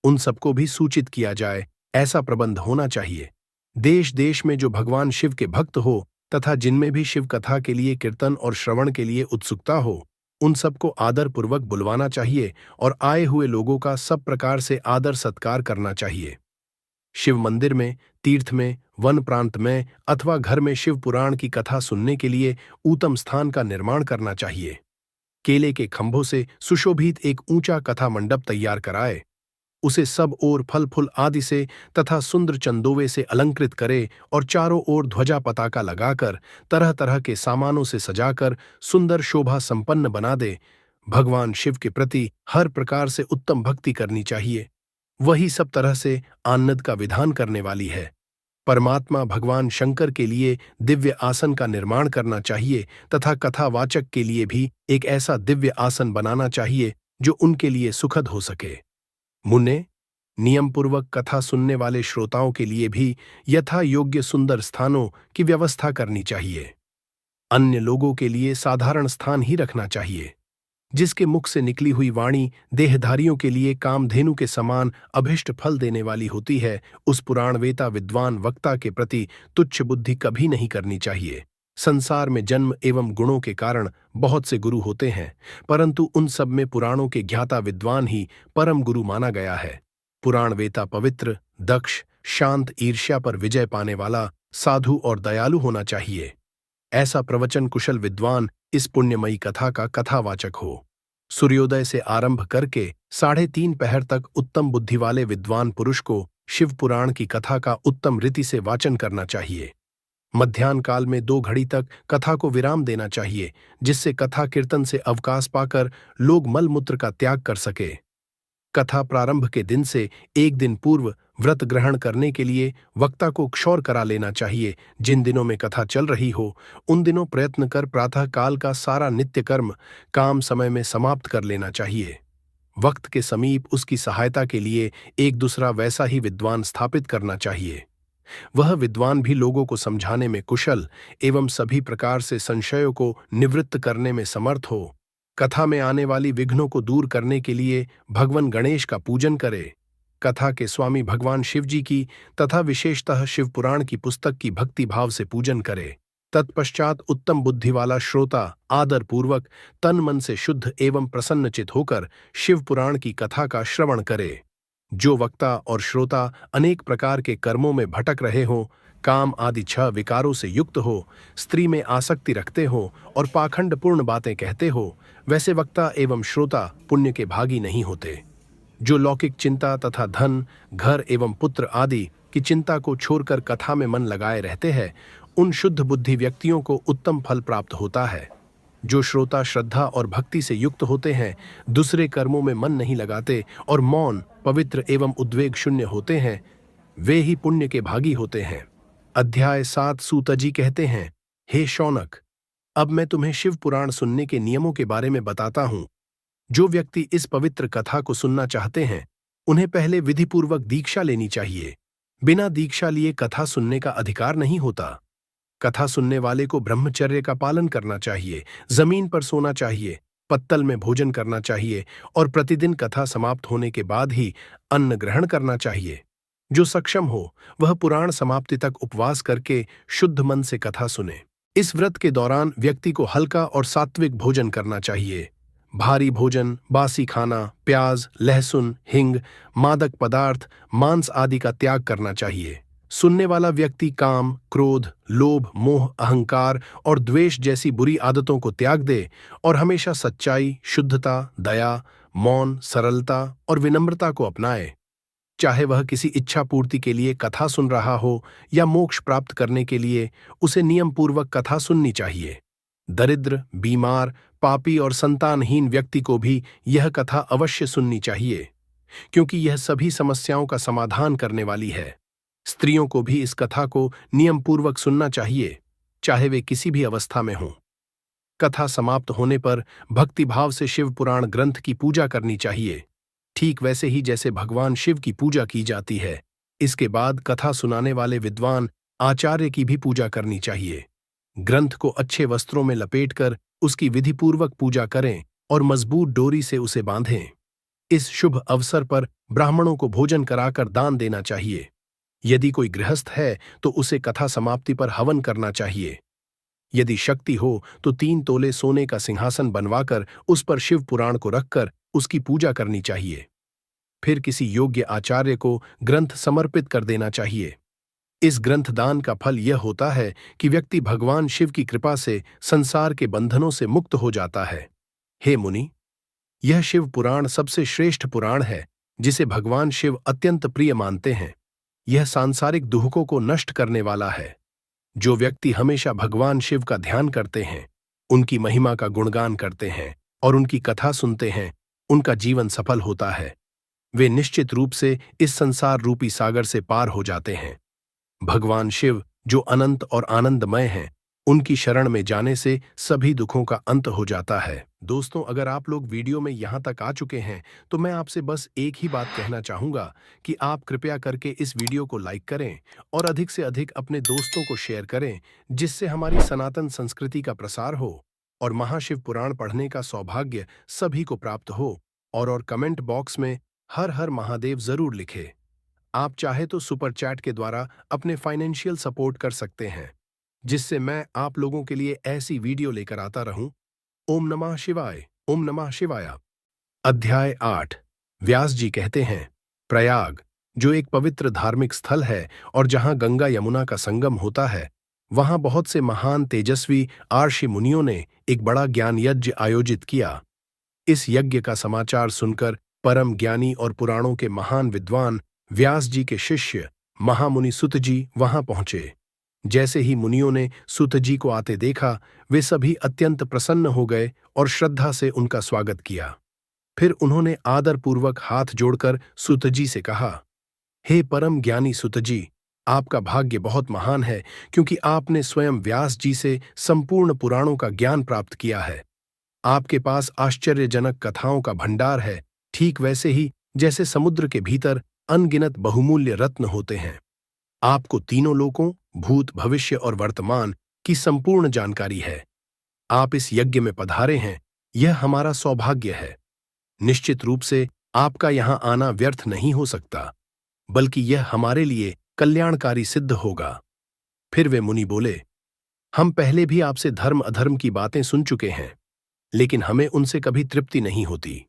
उन सबको भी सूचित किया जाए, ऐसा प्रबंध होना चाहिए। देश देश में जो भगवान शिव के भक्त हो तथा जिनमें भी शिव कथा के लिए कीर्तन और श्रवण के लिए उत्सुकता हो, उन सबको आदर पूर्वक बुलवाना चाहिए और आए हुए लोगों का सब प्रकार से आदर सत्कार करना चाहिए। शिव मंदिर में, तीर्थ में, वन प्रांत में अथवा घर में शिव पुराण की कथा सुनने के लिए उत्तम स्थान का निर्माण करना चाहिए। केले के खंभों से सुशोभित एक ऊंचा कथा मंडप तैयार कराए, उसे सब ओर फल फूल आदि से तथा सुंदर चंदोवे से अलंकृत करे और चारों ओर ध्वजा पताका लगाकर तरह तरह के सामानों से सजाकर सुंदर शोभा संपन्न बना दे। भगवान शिव के प्रति हर प्रकार से उत्तम भक्ति करनी चाहिए। वही सब तरह से आनंद का विधान करने वाली है। परमात्मा भगवान शंकर के लिए दिव्य आसन का निर्माण करना चाहिए तथा कथावाचक के लिए भी एक ऐसा दिव्य आसन बनाना चाहिए जो उनके लिए सुखद हो सके। मुन्ने, नियमपूर्वक कथा सुनने वाले श्रोताओं के लिए भी यथा योग्य सुंदर स्थानों की व्यवस्था करनी चाहिए। अन्य लोगों के लिए साधारण स्थान ही रखना चाहिए। जिसके मुख से निकली हुई वाणी देहधारियों के लिए कामधेनु के समान अभिष्ट फल देने वाली होती है, उस पुराणवेता विद्वान वक्ता के प्रति तुच्छ बुद्धि कभी नहीं करनी चाहिए। संसार में जन्म एवं गुणों के कारण बहुत से गुरु होते हैं, परंतु उन सब में पुराणों के ज्ञाता विद्वान ही परम गुरु माना गया है। पुराणवेता पवित्र, दक्ष, शांत, ईर्ष्या पर विजय पाने वाला, साधु और दयालु होना चाहिए। ऐसा प्रवचन कुशल विद्वान इस पुण्यमयी कथा का कथावाचक हो। सूर्योदय से आरंभ करके 3:30 पहर तक उत्तम बुद्धि वाले विद्वान पुरुष को शिव पुराण की कथा का उत्तम रीति से वाचन करना चाहिए। मध्याह्न काल में 2 घड़ी तक कथा को विराम देना चाहिए, जिससे कथा कीर्तन से अवकाश पाकर लोग मल मूत्र का त्याग कर सके। कथा प्रारंभ के दिन से 1 दिन पूर्व व्रत ग्रहण करने के लिए वक्ता को क्षौर करा लेना चाहिए। जिन दिनों में कथा चल रही हो, उन दिनों प्रयत्न कर प्रातः काल का सारा नित्य कर्म काम समय में समाप्त कर लेना चाहिए। वक्त के समीप उसकी सहायता के लिए एक दूसरा वैसा ही विद्वान स्थापित करना चाहिए। वह विद्वान भी लोगों को समझाने में कुशल एवं सभी प्रकार से संशयों को निवृत्त करने में समर्थ हो। कथा में आने वाली विघ्नों को दूर करने के लिए भगवान गणेश का पूजन करे। कथा के स्वामी भगवान शिव जी की तथा विशेषतः शिव पुराण की पुस्तक की भक्ति भाव से पूजन करे। तत्पश्चात उत्तम बुद्धि वाला श्रोता आदर पूर्वक तन मन से शुद्ध एवं प्रसन्नचित होकर शिव पुराण की कथा का श्रवण करे। जो वक्ता और श्रोता अनेक प्रकार के कर्मों में भटक रहे हों, काम आदि 6 विकारों से युक्त हो, स्त्री में आसक्ति रखते हो और पाखंडपूर्ण बातें कहते हो, वैसे वक्ता एवं श्रोता पुण्य के भागी नहीं होते। जो लौकिक चिंता तथा धन, घर एवं पुत्र आदि की चिंता को छोड़कर कथा में मन लगाए रहते हैं, उन शुद्ध बुद्धि व्यक्तियों को उत्तम फल प्राप्त होता है। जो श्रोता श्रद्धा और भक्ति से युक्त होते हैं, दूसरे कर्मों में मन नहीं लगाते और मौन, पवित्र एवं उद्वेग शून्य होते हैं, वे ही पुण्य के भागी होते हैं। अध्याय 7। सूत जी कहते हैं, हे शौनक, अब मैं तुम्हें शिव पुराण सुनने के नियमों के बारे में बताता हूं। जो व्यक्ति इस पवित्र कथा को सुनना चाहते हैं, उन्हें पहले विधिपूर्वक दीक्षा लेनी चाहिए। बिना दीक्षा लिए कथा सुनने का अधिकार नहीं होता। कथा सुनने वाले को ब्रह्मचर्य का पालन करना चाहिए, जमीन पर सोना चाहिए, पत्तल में भोजन करना चाहिए और प्रतिदिन कथा समाप्त होने के बाद ही अन्न ग्रहण करना चाहिए। जो सक्षम हो वह पुराण समाप्ति तक उपवास करके शुद्ध मन से कथा सुने। इस व्रत के दौरान व्यक्ति को हल्का और सात्विक भोजन करना चाहिए। भारी भोजन, बासी खाना, प्याज, लहसुन, हिंग, मादक पदार्थ, मांस आदि का त्याग करना चाहिए। सुनने वाला व्यक्ति काम, क्रोध, लोभ, मोह, अहंकार और द्वेष जैसी बुरी आदतों को त्याग दे और हमेशा सच्चाई, शुद्धता, दया, मौन, सरलता और विनम्रता को अपनाए। चाहे वह किसी इच्छा पूर्ति के लिए कथा सुन रहा हो या मोक्ष प्राप्त करने के लिए, उसे नियम पूर्वक कथा सुननी चाहिए। दरिद्र, बीमार, पापी और संतानहीन व्यक्ति को भी यह कथा अवश्य सुननी चाहिए, क्योंकि यह सभी समस्याओं का समाधान करने वाली है। स्त्रियों को भी इस कथा को नियम पूर्वक सुनना चाहिए, चाहे वे किसी भी अवस्था में हों। कथा समाप्त होने पर भक्तिभाव से शिव पुराण ग्रंथ की पूजा करनी चाहिए, ठीक वैसे ही जैसे भगवान शिव की पूजा की जाती है। इसके बाद कथा सुनाने वाले विद्वान आचार्य की भी पूजा करनी चाहिए। ग्रंथ को अच्छे वस्त्रों में लपेटकर उसकी विधिपूर्वक पूजा करें और मजबूत डोरी से उसे बांधें। इस शुभ अवसर पर ब्राह्मणों को भोजन कराकर दान देना चाहिए। यदि कोई गृहस्थ है तो उसे कथा समाप्ति पर हवन करना चाहिए। यदि शक्ति हो तो 3 तोले सोने का सिंहासन बनवाकर उस पर शिव पुराण को रखकर उसकी पूजा करनी चाहिए। फिर किसी योग्य आचार्य को ग्रंथ समर्पित कर देना चाहिए। इस ग्रंथ दान का फल यह होता है कि व्यक्ति भगवान शिव की कृपा से संसार के बंधनों से मुक्त हो जाता है। हे मुनि, यह शिव पुराण सबसे श्रेष्ठ पुराण है जिसे भगवान शिव अत्यंत प्रिय मानते हैं। यह सांसारिक दुखों को नष्ट करने वाला है। जो व्यक्ति हमेशा भगवान शिव का ध्यान करते हैं, उनकी महिमा का गुणगान करते हैं और उनकी कथा सुनते हैं, उनका जीवन सफल होता है। वे निश्चित रूप से इस संसार रूपी सागर से पार हो जाते हैं। भगवान शिव जो अनंत और आनंदमय हैं, उनकी शरण में जाने से सभी दुखों का अंत हो जाता है। दोस्तों, अगर आप लोग वीडियो में यहाँ तक आ चुके हैं तो मैं आपसे बस एक ही बात कहना चाहूँगा कि आप कृपया करके इस वीडियो को लाइक करें और अधिक से अधिक अपने दोस्तों को शेयर करें, जिससे हमारी सनातन संस्कृति का प्रसार हो और महाशिव पुराण पढ़ने का सौभाग्य सभी को प्राप्त हो। और कमेंट बॉक्स में हर हर महादेव जरूर लिखें। आप चाहे तो सुपर चैट के द्वारा अपने फाइनेंशियल सपोर्ट कर सकते हैं, जिससे मैं आप लोगों के लिए ऐसी वीडियो लेकर आता रहूं। ओम नमः शिवाय। ओम नमः शिवाय। अध्याय 8। व्यास जी कहते हैं, प्रयाग, जो एक पवित्र धार्मिक स्थल है और जहां गंगा यमुना का संगम होता है, वहां बहुत से महान तेजस्वी आर्षि मुनियों ने एक बड़ा ज्ञान यज्ञ आयोजित किया। इस यज्ञ का समाचार सुनकर परम ज्ञानी और पुराणों के महान विद्वान व्यास जी के शिष्य महामुनि सुत जी वहां पहुंचे। जैसे ही मुनियों ने सुत जी को आते देखा, वे सभी अत्यंत प्रसन्न हो गए और श्रद्धा से उनका स्वागत किया। फिर उन्होंने आदरपूर्वक हाथ जोड़कर सुत जी से कहा, हे परम ज्ञानी सुत जी, आपका भाग्य बहुत महान है, क्योंकि आपने स्वयं व्यास जी से संपूर्ण पुराणों का ज्ञान प्राप्त किया है। आपके पास आश्चर्यजनक कथाओं का भंडार है, ठीक वैसे ही जैसे समुद्र के भीतर अनगिनत बहुमूल्य रत्न होते हैं। आपको तीनों लोकों, भूत, भविष्य और वर्तमान की संपूर्ण जानकारी है। आप इस यज्ञ में पधारे हैं, यह हमारा सौभाग्य है। निश्चित रूप से आपका यहां आना व्यर्थ नहीं हो सकता, बल्कि यह हमारे लिए कल्याणकारी सिद्ध होगा। फिर वे मुनि बोले, हम पहले भी आपसे धर्म अधर्म की बातें सुन चुके हैं, लेकिन हमें उनसे कभी तृप्ति नहीं होती।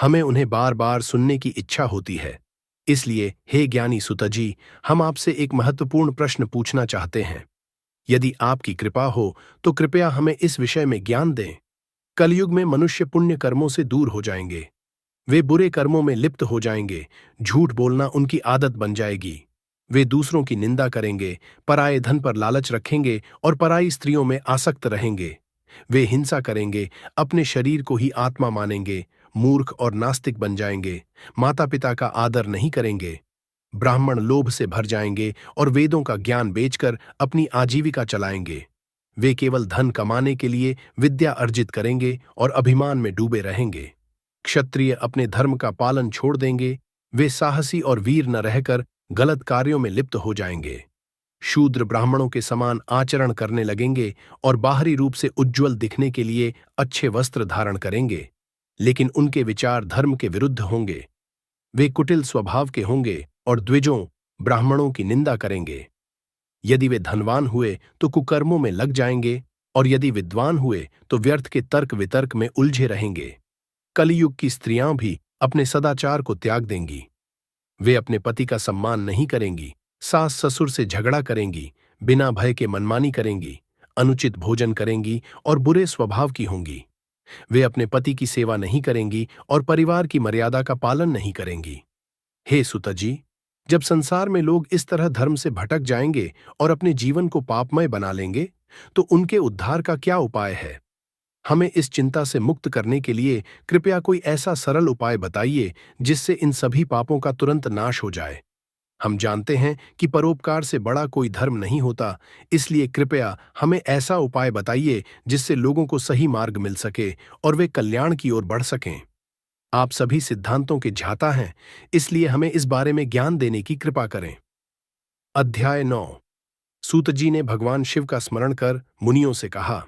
हमें उन्हें बार बार सुनने की इच्छा होती है। इसलिए हे ज्ञानी सुत जी, हम आपसे एक महत्वपूर्ण प्रश्न पूछना चाहते हैं। यदि आपकी कृपा हो तो कृपया हमें इस विषय में ज्ञान दें। कलयुग में मनुष्य पुण्य कर्मों से दूर हो जाएंगे, वे बुरे कर्मों में लिप्त हो जाएंगे, झूठ बोलना उनकी आदत बन जाएगी। वे दूसरों की निंदा करेंगे, पराये धन पर लालच रखेंगे और पराई स्त्रियों में आसक्त रहेंगे। वे हिंसा करेंगे, अपने शरीर को ही आत्मा मानेंगे, मूर्ख और नास्तिक बन जाएंगे, माता पिता का आदर नहीं करेंगे। ब्राह्मण लोभ से भर जाएंगे और वेदों का ज्ञान बेचकर अपनी आजीविका चलाएंगे। वे केवल धन कमाने के लिए विद्या अर्जित करेंगे और अभिमान में डूबे रहेंगे। क्षत्रिय अपने धर्म का पालन छोड़ देंगे, वे साहसी और वीर न रहकर गलत कार्यों में लिप्त हो जाएंगे। शूद्र ब्राह्मणों के समान आचरण करने लगेंगे और बाहरी रूप से उज्ज्वल दिखने के लिए अच्छे वस्त्र धारण करेंगे, लेकिन उनके विचार धर्म के विरुद्ध होंगे। वे कुटिल स्वभाव के होंगे और द्विजों ब्राह्मणों की निंदा करेंगे। यदि वे धनवान हुए तो कुकर्मों में लग जाएंगे, और यदि विद्वान हुए तो व्यर्थ के तर्क वितर्क में उलझे रहेंगे। कलियुग की स्त्रियां भी अपने सदाचार को त्याग देंगी। वे अपने पति का सम्मान नहीं करेंगी, सास ससुर से झगड़ा करेंगी, बिना भय के मनमानी करेंगी, अनुचित भोजन करेंगी और बुरे स्वभाव की होंगी। वे अपने पति की सेवा नहीं करेंगी और परिवार की मर्यादा का पालन नहीं करेंगी। हे सुत जी, जब संसार में लोग इस तरह धर्म से भटक जाएंगे और अपने जीवन को पापमय बना लेंगे, तो उनके उद्धार का क्या उपाय है? हमें इस चिंता से मुक्त करने के लिए कृपया कोई ऐसा सरल उपाय बताइए जिससे इन सभी पापों का तुरंत नाश हो जाए। हम जानते हैं कि परोपकार से बड़ा कोई धर्म नहीं होता, इसलिए कृपया हमें ऐसा उपाय बताइए जिससे लोगों को सही मार्ग मिल सके और वे कल्याण की ओर बढ़ सकें। आप सभी सिद्धांतों के ज्ञाता हैं, इसलिए हमें इस बारे में ज्ञान देने की कृपा करें। अध्याय 9। सूत जी ने भगवान शिव का स्मरण कर मुनियों से कहा,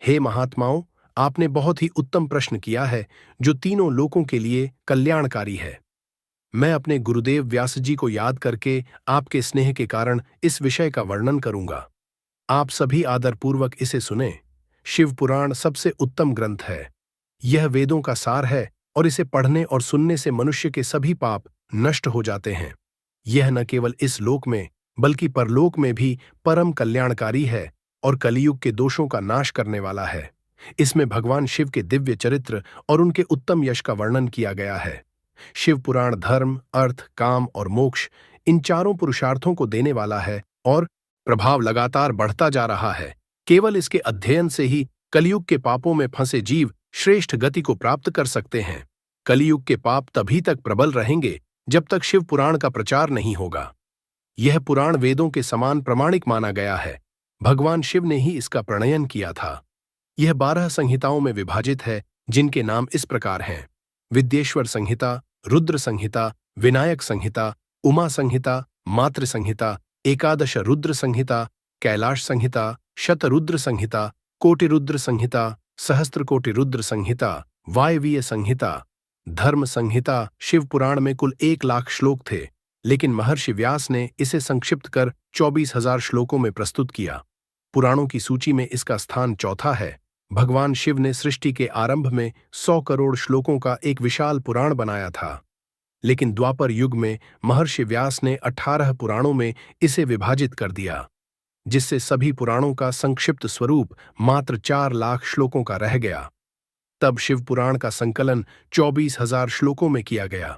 हे महात्माओं, आपने बहुत ही उत्तम प्रश्न किया है जो तीनों लोकों के लिए कल्याणकारी है। मैं अपने गुरुदेव व्यास जी को याद करके आपके स्नेह के कारण इस विषय का वर्णन करूंगा। आप सभी आदरपूर्वक इसे सुने। शिव पुराण सबसे उत्तम ग्रंथ है। यह वेदों का सार है और इसे पढ़ने और सुनने से मनुष्य के सभी पाप नष्ट हो जाते हैं। यह न केवल इस लोक में बल्कि परलोक में भी परम कल्याणकारी है और कलियुग के दोषों का नाश करने वाला है। इसमें भगवान शिव के दिव्य चरित्र और उनके उत्तम यश का वर्णन किया गया है। शिव पुराण धर्म, अर्थ, काम और मोक्ष इन चारों पुरुषार्थों को देने वाला है और प्रभाव लगातार बढ़ता जा रहा है। केवल इसके अध्ययन से ही कलियुग के पापों में फंसे जीव श्रेष्ठ गति को प्राप्त कर सकते हैं। कलियुग के पाप तभी तक प्रबल रहेंगे जब तक शिव पुराण का प्रचार नहीं होगा। यह पुराण वेदों के समान प्रामाणिक माना गया है। भगवान शिव ने ही इसका प्रणयन किया था। यह 12 संहिताओं में विभाजित है, जिनके नाम इस प्रकार हैं: विद्येश्वर संहिता, रुद्र संहिता, विनायक संहिता, उमा संहिता, मातृ संहिता, एकादश रुद्र संहिता, कैलाश संहिता, शतरुद्र संहिता, कोटिरुद्र संहिता, सहस्त्रकोटि रुद्र संहिता, वायवीय संहिता, धर्म संहिता। शिव पुराण में कुल 1,00,000 श्लोक थे, लेकिन महर्षि व्यास ने इसे संक्षिप्त कर 24,000 श्लोकों में प्रस्तुत किया। पुराणों की सूची में इसका स्थान चौथा है। भगवान शिव ने सृष्टि के आरंभ में 100 करोड़ श्लोकों का एक विशाल पुराण बनाया था, लेकिन द्वापर युग में महर्षि व्यास ने 18 पुराणों में इसे विभाजित कर दिया, जिससे सभी पुराणों का संक्षिप्त स्वरूप मात्र 4,00,000 श्लोकों का रह गया। तब शिव पुराण का संकलन 24,000 श्लोकों में किया गया।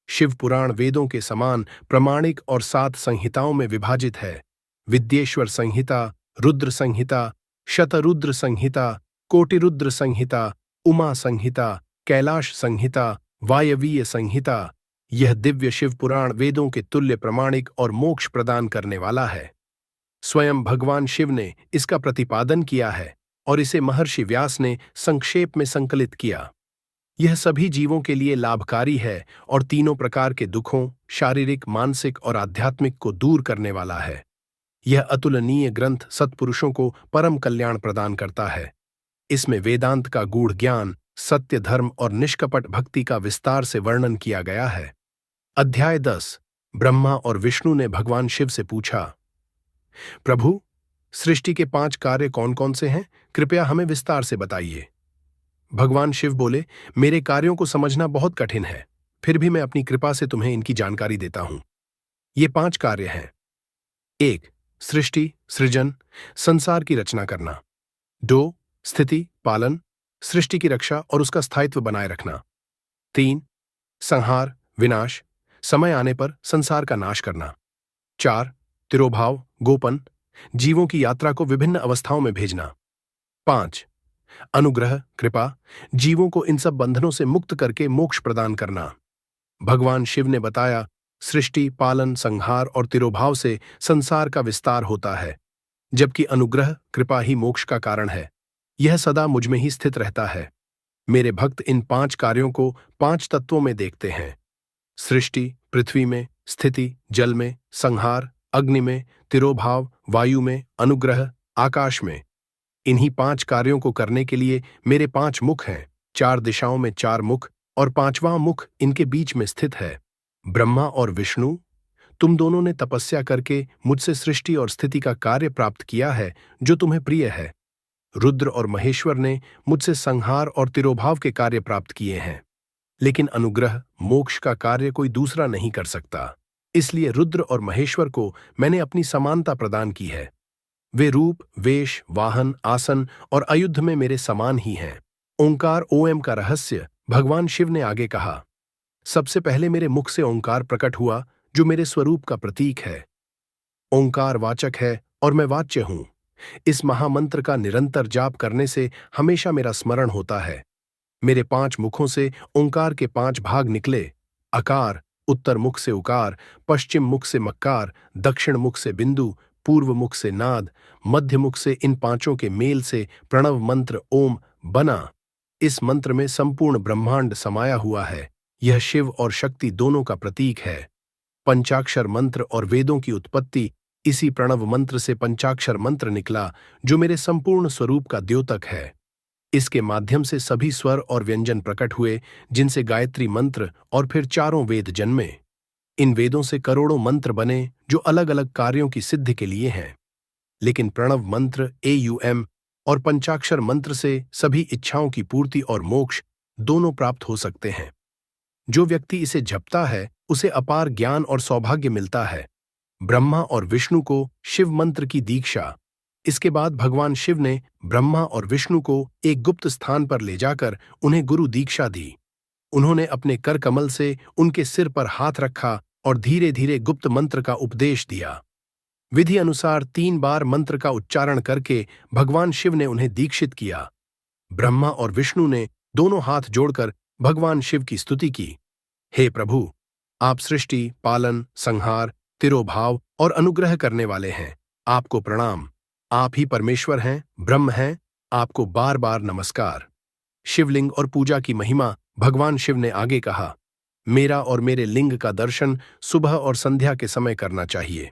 शिव पुराण वेदों के समान प्रामाणिक और 7 संहिताओं में विभाजित है: विद्येश्वर संहिता, रुद्र संहिता, शतरुद्र संहिता, कोटिरुद्र संहिता, उमा संहिता, कैलाश संहिता, वायवीय संहिता। यह दिव्य शिव पुराण वेदों के तुल्य प्रामाणिक और मोक्ष प्रदान करने वाला है। स्वयं भगवान शिव ने इसका प्रतिपादन किया है और इसे महर्षि व्यास ने संक्षेप में संकलित किया। यह सभी जीवों के लिए लाभकारी है और तीनों प्रकार के दुखों, शारीरिक, मानसिक और आध्यात्मिक को दूर करने वाला है। यह अतुलनीय ग्रंथ सत्पुरुषों को परम कल्याण प्रदान करता है। इसमें वेदांत का गूढ़ ज्ञान, सत्य, धर्म और निष्कपट भक्ति का विस्तार से वर्णन किया गया है। अध्याय 10। ब्रह्मा और विष्णु ने भगवान शिव से पूछा, प्रभु, सृष्टि के 5 कार्य कौन कौन से हैं? कृपया हमें विस्तार से बताइए। भगवान शिव बोले, मेरे कार्यों को समझना बहुत कठिन है, फिर भी मैं अपनी कृपा से तुम्हें इनकी जानकारी देता हूं। ये 5 कार्य हैं। 1. सृष्टि, सृजन, संसार की रचना करना। 2. स्थिति, पालन, सृष्टि की रक्षा और उसका स्थायित्व बनाए रखना। 3. संहार, विनाश, समय आने पर संसार का नाश करना। 4. तिरोभाव, गोपन, जीवों की यात्रा को विभिन्न अवस्थाओं में भेजना। 5. अनुग्रह, कृपा, जीवों को इन सब बंधनों से मुक्त करके मोक्ष प्रदान करना। भगवान शिव ने बताया, सृष्टि, पालन, संहार और तिरोभाव से संसार का विस्तार होता है, जबकि अनुग्रह, कृपा ही मोक्ष का कारण है। यह सदा मुझ में ही स्थित रहता है। मेरे भक्त इन 5 कार्यों को 5 तत्वों में देखते हैं: सृष्टि पृथ्वी में, स्थिति जल में, संहार अग्नि में, तिरोभाव वायु में, अनुग्रह आकाश में। इन्हीं 5 कार्यों को करने के लिए मेरे 5 मुख हैं, 4 दिशाओं में 4 मुख, और 5वां मुख इनके बीच में स्थित है। ब्रह्मा और विष्णु, तुम दोनों ने तपस्या करके मुझसे सृष्टि और स्थिति का कार्य प्राप्त किया है जो तुम्हें प्रिय है। रुद्र और महेश्वर ने मुझसे संहार और तिरोभाव के कार्य प्राप्त किए हैं, लेकिन अनुग्रह मोक्ष का कार्य कोई दूसरा नहीं कर सकता। इसलिए रुद्र और महेश्वर को मैंने अपनी समानता प्रदान की है। वे रूप, वेश, वाहन, आसन और अयुद्ध में मेरे समान ही हैं। ओंकार ओएम का रहस्य भगवान शिव ने आगे कहा। सबसे पहले मेरे मुख से ओंकार प्रकट हुआ जो मेरे स्वरूप का प्रतीक है। ओंकार वाचक है और मैं वाच्य हूं। इस महामंत्र का निरंतर जाप करने से हमेशा मेरा स्मरण होता है। मेरे 5 मुखों से ओंकार के 5 भाग निकले। अकार, उत्तर मुख से उकार, पश्चिम मुख से मक्कार, दक्षिण मुख से बिंदु, पूर्व मुख से नाद, मध्य मुख से इन 5 के मेल से प्रणव मंत्र ओम बना। इस मंत्र में संपूर्ण ब्रह्मांड समाया हुआ है। यह शिव और शक्ति दोनों का प्रतीक है। पंचाक्षर मंत्र और वेदों की उत्पत्ति इसी प्रणव मंत्र से पंचाक्षर मंत्र निकला जो मेरे संपूर्ण स्वरूप का द्योतक है। इसके माध्यम से सभी स्वर और व्यंजन प्रकट हुए जिनसे गायत्री मंत्र और फिर 4 वेद जन्मे। इन वेदों से करोड़ों मंत्र बने जो अलग अलग कार्यों की सिद्धि के लिए हैं। लेकिन प्रणव मंत्र एयुएम और पंचाक्षर मंत्र से सभी इच्छाओं की पूर्ति और मोक्ष दोनों प्राप्त हो सकते हैं। जो व्यक्ति इसे जपता है उसे अपार ज्ञान और सौभाग्य मिलता है। ब्रह्मा और विष्णु को शिव मंत्र की दीक्षा। इसके बाद भगवान शिव ने ब्रह्मा और विष्णु को एक गुप्त स्थान पर ले जाकर उन्हें गुरु दीक्षा दी। उन्होंने अपने कर कमल से उनके सिर पर हाथ रखा और धीरे धीरे गुप्त मंत्र का उपदेश दिया। विधि अनुसार 3 बार मंत्र का उच्चारण करके भगवान शिव ने उन्हें दीक्षित किया। ब्रह्मा और विष्णु ने दोनों हाथ जोड़कर भगवान शिव की स्तुति की। हे प्रभु, आप सृष्टि, पालन, संहार, तिरोभाव और अनुग्रह करने वाले हैं। आपको प्रणाम। आप ही परमेश्वर हैं, ब्रह्म हैं। आपको बार बार नमस्कार। शिवलिंग और पूजा की महिमा भगवान शिव ने आगे कहा। मेरा और मेरे लिंग का दर्शन सुबह और संध्या के समय करना चाहिए।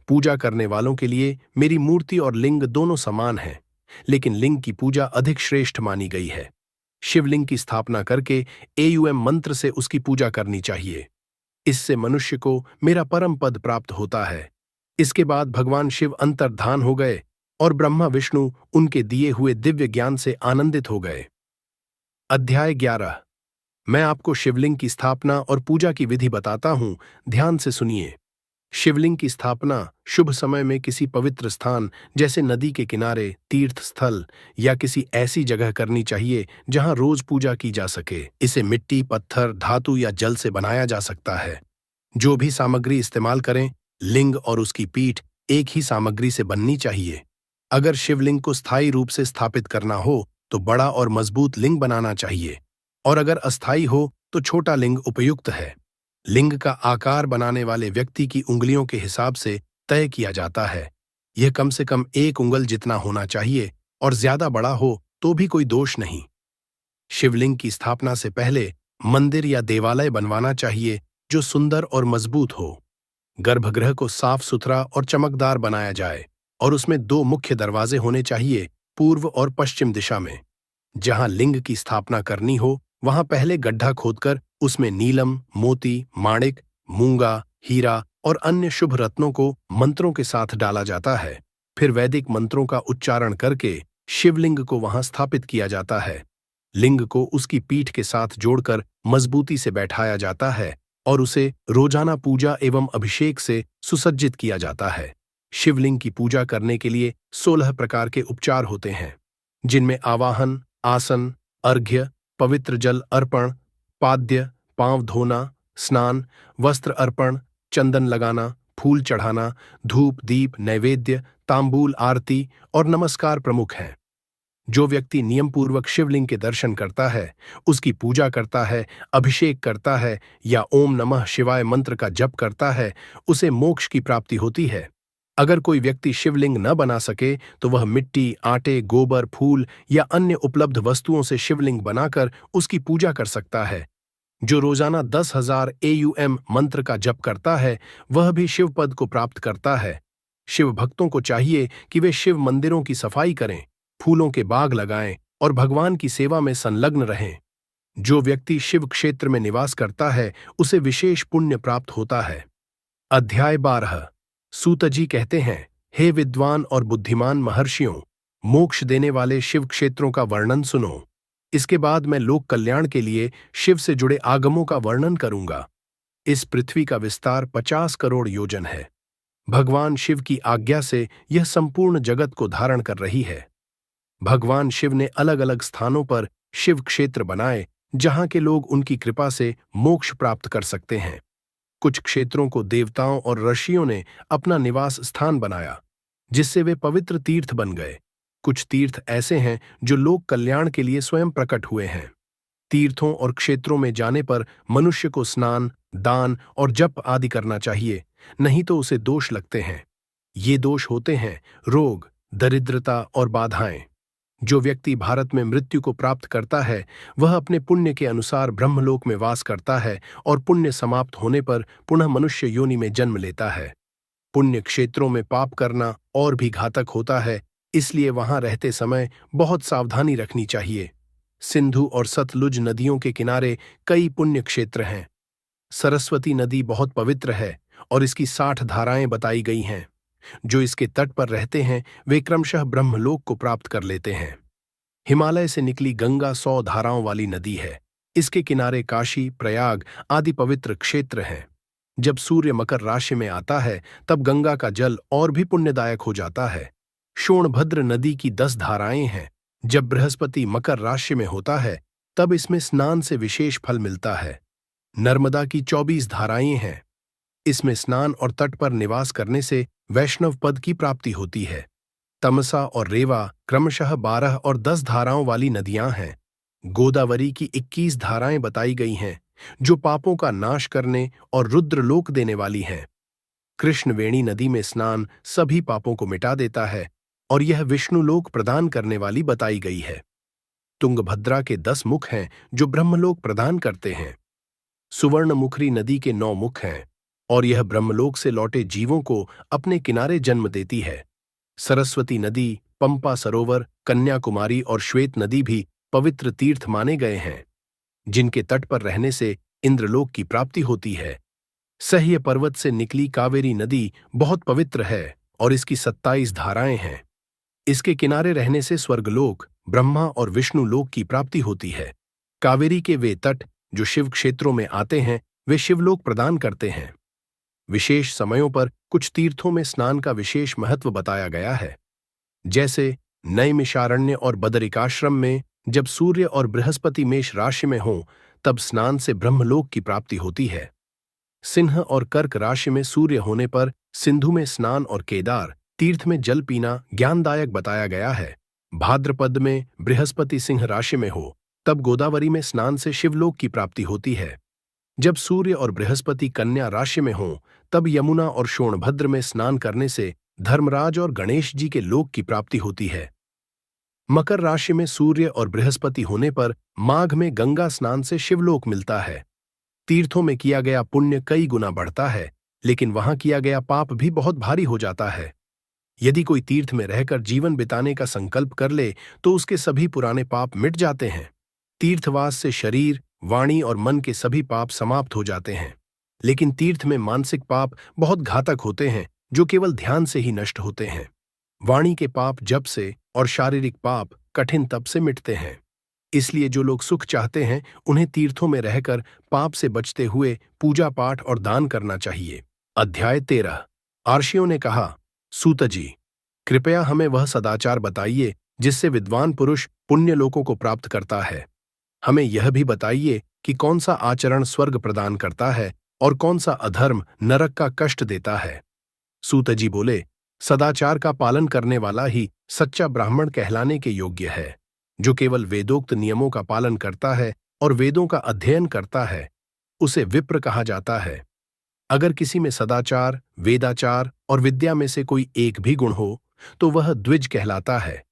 पूजा करने वालों के लिए मेरी मूर्ति और लिंग दोनों समान हैं, लेकिन लिंग की पूजा अधिक श्रेष्ठ मानी गई है। शिवलिंग की स्थापना करके एयुएम मंत्र से उसकी पूजा करनी चाहिए। इससे मनुष्य को मेरा परम पद प्राप्त होता है। इसके बाद भगवान शिव अंतर्धान हो गए और ब्रह्मा विष्णु उनके दिए हुए दिव्य ज्ञान से आनंदित हो गए। अध्याय 11। मैं आपको शिवलिंग की स्थापना और पूजा की विधि बताता हूं, ध्यान से सुनिए। शिवलिंग की स्थापना शुभ समय में किसी पवित्र स्थान जैसे नदी के किनारे, तीर्थ स्थल या किसी ऐसी जगह करनी चाहिए जहां रोज पूजा की जा सके। इसे मिट्टी, पत्थर, धातु या जल से बनाया जा सकता है। जो भी सामग्री इस्तेमाल करें, लिंग और उसकी पीठ एक ही सामग्री से बननी चाहिए। अगर शिवलिंग को स्थायी रूप से स्थापित करना हो तो बड़ा और मजबूत लिंग बनाना चाहिए, और अगर अस्थायी हो तो छोटा लिंग उपयुक्त है। लिंग का आकार बनाने वाले व्यक्ति की उंगलियों के हिसाब से तय किया जाता है। यह कम से कम 1 उंगल जितना होना चाहिए, और ज्यादा बड़ा हो तो भी कोई दोष नहीं। शिवलिंग की स्थापना से पहले मंदिर या देवालय बनवाना चाहिए जो सुंदर और मजबूत हो। गर्भगृह को साफ सुथरा और चमकदार बनाया जाए, और उसमें 2 मुख्य दरवाजे होने चाहिए, पूर्व और पश्चिम दिशा में। जहां लिंग की स्थापना करनी हो वहां पहले गड्ढा खोदकर उसमें नीलम, मोती, माणिक, मूंगा, हीरा और अन्य शुभ रत्नों को मंत्रों के साथ डाला जाता है। फिर वैदिक मंत्रों का उच्चारण करके शिवलिंग को वहां स्थापित किया जाता है। लिंग को उसकी पीठ के साथ जोड़कर मजबूती से बैठाया जाता है और उसे रोजाना पूजा एवं अभिषेक से सुसज्जित किया जाता है। शिवलिंग की पूजा करने के लिए 16 प्रकार के उपचार होते हैं, जिनमें आवाहन, आसन, अर्घ्य, पवित्र जल अर्पण, पाद्य, पांव धोना, स्नान, वस्त्र अर्पण, चंदन लगाना, फूल चढ़ाना, धूप, दीप, नैवेद्य, तांबूल आरती और नमस्कार प्रमुख हैं। जो व्यक्ति नियमपूर्वक शिवलिंग के दर्शन करता है, उसकी पूजा करता है, अभिषेक करता है या ओम नमः शिवाय मंत्र का जप करता है, उसे मोक्ष की प्राप्ति होती है। अगर कोई व्यक्ति शिवलिंग न बना सके तो वह मिट्टी, आटे, गोबर, फूल या अन्य उपलब्ध वस्तुओं से शिवलिंग बनाकर उसकी पूजा कर सकता है। जो रोजाना 10,000 AUM मंत्र का जप करता है वह भी शिव पद को प्राप्त करता है। शिव भक्तों को चाहिए कि वे शिव मंदिरों की सफाई करें, फूलों के बाग लगाएं और भगवान की सेवा में संलग्न रहें। जो व्यक्ति शिव क्षेत्र में निवास करता है उसे विशेष पुण्य प्राप्त होता है। अध्याय 12। सूत जी कहते हैं, हे विद्वान और बुद्धिमान महर्षियों, मोक्ष देने वाले शिव क्षेत्रों का वर्णन सुनो। इसके बाद मैं लोक कल्याण के लिए शिव से जुड़े आगमों का वर्णन करूंगा। इस पृथ्वी का विस्तार 50 करोड़ योजन है। भगवान शिव की आज्ञा से यह संपूर्ण जगत को धारण कर रही है। भगवान शिव ने अलग अलग स्थानों पर शिव क्षेत्र बनाए जहां के लोग उनकी कृपा से मोक्ष प्राप्त कर सकते हैं। कुछ क्षेत्रों को देवताओं और ऋषियों ने अपना निवास स्थान बनाया, जिससे वे पवित्र तीर्थ बन गए। कुछ तीर्थ ऐसे हैं जो लोक कल्याण के लिए स्वयं प्रकट हुए हैं। तीर्थों और क्षेत्रों में जाने पर मनुष्य को स्नान, दान और जप आदि करना चाहिए, नहीं तो उसे दोष लगते हैं। ये दोष होते हैं रोग, दरिद्रता और बाधाएं। जो व्यक्ति भारत में मृत्यु को प्राप्त करता है वह अपने पुण्य के अनुसार ब्रह्मलोक में वास करता है और पुण्य समाप्त होने पर पुनः मनुष्य योनि में जन्म लेता है। पुण्य क्षेत्रों में पाप करना और भी घातक होता है, इसलिए वहां रहते समय बहुत सावधानी रखनी चाहिए। सिंधु और सतलुज नदियों के किनारे कई पुण्य क्षेत्र हैं। सरस्वती नदी बहुत पवित्र है और इसकी 60 धाराएं बताई गई हैं। जो इसके तट पर रहते हैं वे क्रमशः ब्रह्मलोक को प्राप्त कर लेते हैं। हिमालय से निकली गंगा 100 धाराओं वाली नदी है। इसके किनारे काशी, प्रयाग आदि पवित्र क्षेत्र हैं। जब सूर्य मकर राशि में आता है तब गंगा का जल और भी पुण्यदायक हो जाता है। शोणभद्र नदी की 10 धाराएं हैं। जब बृहस्पति मकर राशि में होता है तब इसमें स्नान से विशेष फल मिलता है। नर्मदा की 24 धाराएं हैं। इसमें स्नान और तट पर निवास करने से वैष्णव पद की प्राप्ति होती है। तमसा और रेवा क्रमशः 12 और 10 धाराओं वाली नदियां हैं। गोदावरी की 21 धाराएं बताई गई हैं, जो पापों का नाश करने और रुद्रलोक देने वाली हैं। कृष्णवेणी नदी में स्नान सभी पापों को मिटा देता है और यह विष्णुलोक प्रदान करने वाली बताई गई है। तुंगभद्रा के 10 मुख हैं जो ब्रह्मलोक प्रदान करते हैं। सुवर्णमुखरी नदी के 9 मुख हैं और यह ब्रह्मलोक से लौटे जीवों को अपने किनारे जन्म देती है। सरस्वती नदी, पंपा सरोवर, कन्याकुमारी और श्वेत नदी भी पवित्र तीर्थ माने गए हैं, जिनके तट पर रहने से इंद्रलोक की प्राप्ति होती है। सह्य पर्वत से निकली कावेरी नदी बहुत पवित्र है और इसकी 27 धाराएं हैं। इसके किनारे रहने से स्वर्गलोक, ब्रह्मा और विष्णु लोक की प्राप्ति होती है। कावेरी के वे तट जो शिव क्षेत्रों में आते हैं वे शिवलोक प्रदान करते हैं। विशेष समयों पर कुछ तीर्थों में स्नान का विशेष महत्व बताया गया है। जैसे नैमिषारण्य और बदरिकाश्रम में जब सूर्य और बृहस्पति मेष राशि में हों तब स्नान से ब्रह्मलोक की प्राप्ति होती है। सिंह और कर्क राशि में सूर्य होने पर सिंधु में स्नान और केदार तीर्थ में जल पीना ज्ञानदायक बताया गया है। भाद्रपद में बृहस्पति सिंह राशि में हो तब गोदावरी में स्नान से शिवलोक की प्राप्ति होती है। जब सूर्य और बृहस्पति कन्या राशि में हों तब यमुना और शोणभद्र में स्नान करने से धर्मराज और गणेश जी के लोक की प्राप्ति होती है। मकर राशि में सूर्य और बृहस्पति होने पर माघ में गंगा स्नान से शिवलोक मिलता है। तीर्थों में किया गया पुण्य कई गुना बढ़ता है, लेकिन वहां किया गया पाप भी बहुत भारी हो जाता है। यदि कोई तीर्थ में रहकर जीवन बिताने का संकल्प कर ले तो उसके सभी पुराने पाप मिट जाते हैं। तीर्थवास से शरीर, वाणी और मन के सभी पाप समाप्त हो जाते हैं। लेकिन तीर्थ में मानसिक पाप बहुत घातक होते हैं जो केवल ध्यान से ही नष्ट होते हैं। वाणी के पाप जप से और शारीरिक पाप कठिन तप से मिटते हैं। इसलिए जो लोग सुख चाहते हैं उन्हें तीर्थों में रहकर पाप से बचते हुए पूजा पाठ और दान करना चाहिए। अध्याय 13। आर्षियों ने कहा, सूत जी, कृपया हमें वह सदाचार बताइए जिससे विद्वान पुरुष पुण्य लोकों को प्राप्त करता है। हमें यह भी बताइए कि कौन सा आचरण स्वर्ग प्रदान करता है और कौन सा अधर्म नरक का कष्ट देता है। सूत जी बोले, सदाचार का पालन करने वाला ही सच्चा ब्राह्मण कहलाने के योग्य है। जो केवल वेदोक्त नियमों का पालन करता है और वेदों का अध्ययन करता है उसे विप्र कहा जाता है। अगर किसी में सदाचार, वेदाचार और विद्या में से कोई एक भी गुण हो तो वह द्विज कहलाता है।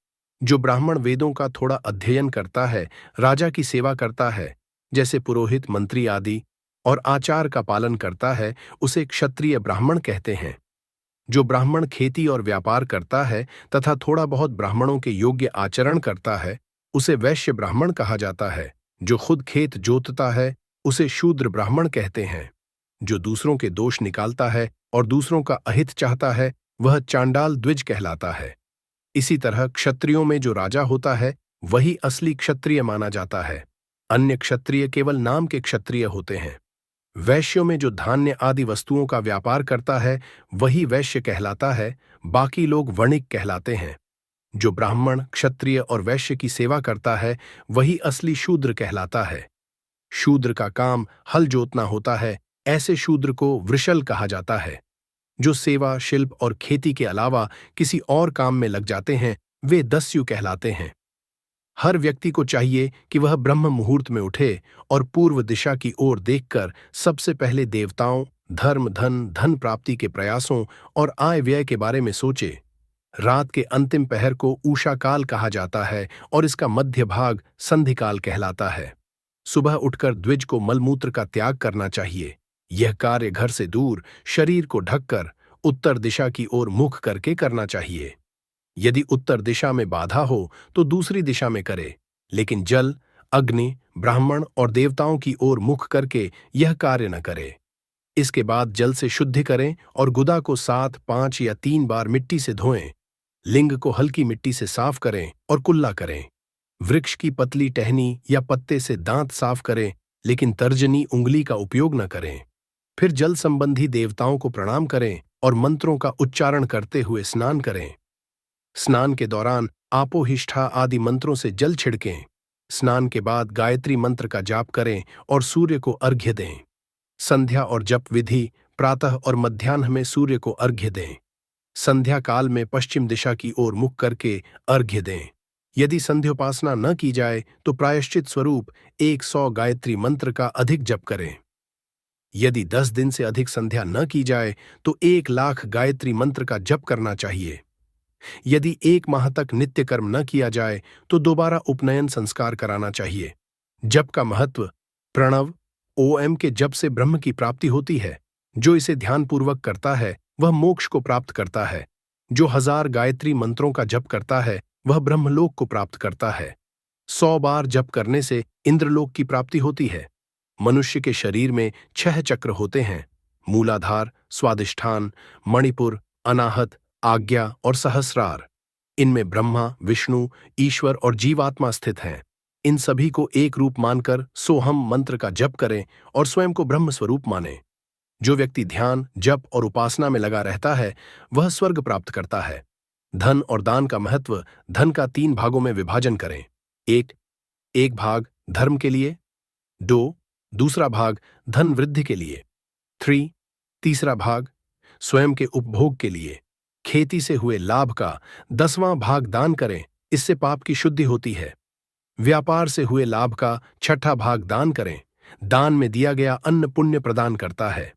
जो ब्राह्मण वेदों का थोड़ा अध्ययन करता है, राजा की सेवा करता है, जैसे पुरोहित, मंत्री आदि, और आचार का पालन करता है, उसे क्षत्रिय ब्राह्मण कहते हैं। जो ब्राह्मण खेती और व्यापार करता है तथा थोड़ा बहुत ब्राह्मणों के योग्य आचरण करता है, उसे वैश्य ब्राह्मण कहा जाता है। जो खुद खेत जोतता है, उसे शूद्र ब्राह्मण कहते हैं। जो दूसरों के दोष निकालता है और दूसरों का अहित चाहता है, वह चांडाल द्विज कहलाता है। इसी तरह क्षत्रियों में जो राजा होता है, वही असली क्षत्रिय माना जाता है। अन्य क्षत्रिय केवल नाम के क्षत्रिय होते हैं। वैश्यों में जो धान्य आदि वस्तुओं का व्यापार करता है, वही वैश्य कहलाता है, बाकी लोग वणिक कहलाते हैं। जो ब्राह्मण, क्षत्रिय और वैश्य की सेवा करता है, वही असली शूद्र कहलाता है। शूद्र का काम हल जोतना होता है, ऐसे शूद्र को वृषल कहा जाता है। जो सेवा, शिल्प और खेती के अलावा किसी और काम में लग जाते हैं, वे दस्यु कहलाते हैं। हर व्यक्ति को चाहिए कि वह ब्रह्म मुहूर्त में उठे और पूर्व दिशा की ओर देखकर सबसे पहले देवताओं, धर्म, धन प्राप्ति के प्रयासों और आय व्यय के बारे में सोचे। रात के अंतिम पहर को उषा काल कहा जाता है और इसका मध्य भाग संधिकाल कहलाता है। सुबह उठकर द्विज को मलमूत्र का त्याग करना चाहिए। यह कार्य घर से दूर, शरीर को ढककर, उत्तर दिशा की ओर मुख करके करना चाहिए। यदि उत्तर दिशा में बाधा हो तो दूसरी दिशा में करे, लेकिन जल, अग्नि, ब्राह्मण और देवताओं की ओर मुख करके यह कार्य न करे। इसके बाद जल से शुद्धि करें और गुदा को 7, 5 या 3 बार मिट्टी से धोएं। लिंग को हल्की मिट्टी से साफ करें और कुल्ला करें। वृक्ष की पतली टहनी या पत्ते से दांत साफ करें, लेकिन तर्जनी उंगली का उपयोग न करें। फिर जल संबंधी देवताओं को प्रणाम करें और मंत्रों का उच्चारण करते हुए स्नान करें। स्नान के दौरान आपोहिष्ठा आदि मंत्रों से जल छिड़कें। स्नान के बाद गायत्री मंत्र का जाप करें और सूर्य को अर्घ्य दें। संध्या और जप विधि: प्रातः और मध्याह्न में सूर्य को अर्घ्य दें। संध्या काल में पश्चिम दिशा की ओर मुख करके अर्घ्य दें। यदि संध्योपासना न की जाए तो प्रायश्चित स्वरूप 100 गायत्री मंत्र का अधिक जप करें। यदि 10 दिन से अधिक संध्या न की जाए तो 1,00,000 गायत्री मंत्र का जप करना चाहिए। यदि 1 माह तक नित्य कर्म न किया जाए तो दोबारा उपनयन संस्कार कराना चाहिए। जप का महत्व: प्रणव, ओम के जप से ब्रह्म की प्राप्ति होती है। जो इसे ध्यानपूर्वक करता है वह मोक्ष को प्राप्त करता है। जो 1000 गायत्री मंत्रों का जप करता है वह ब्रह्मलोक को प्राप्त करता है। 100 बार जप करने से इंद्रलोक की प्राप्ति होती है। मनुष्य के शरीर में 6 चक्र होते हैं: मूलाधार, स्वादिष्ठान, मणिपुर, अनाहत, आज्ञा और सहस्रार। इनमें ब्रह्मा, विष्णु, ईश्वर और जीवात्मा स्थित हैं। इन सभी को एक रूप मानकर सोहम मंत्र का जप करें और स्वयं को ब्रह्म स्वरूप मानें। जो व्यक्ति ध्यान, जप और उपासना में लगा रहता है वह स्वर्ग प्राप्त करता है। धन और दान का महत्व: धन का 3 भागों में विभाजन करें। 1 भाग धर्म के लिए, 2 दूसरा भाग धन वृद्धि के लिए, 3 तीसरा भाग स्वयं के उपभोग के लिए। खेती से हुए लाभ का 10वां भाग दान करें, इससे पाप की शुद्धि होती है। व्यापार से हुए लाभ का 6ठा भाग दान करें। दान में दिया गया अन्न पुण्य प्रदान करता है।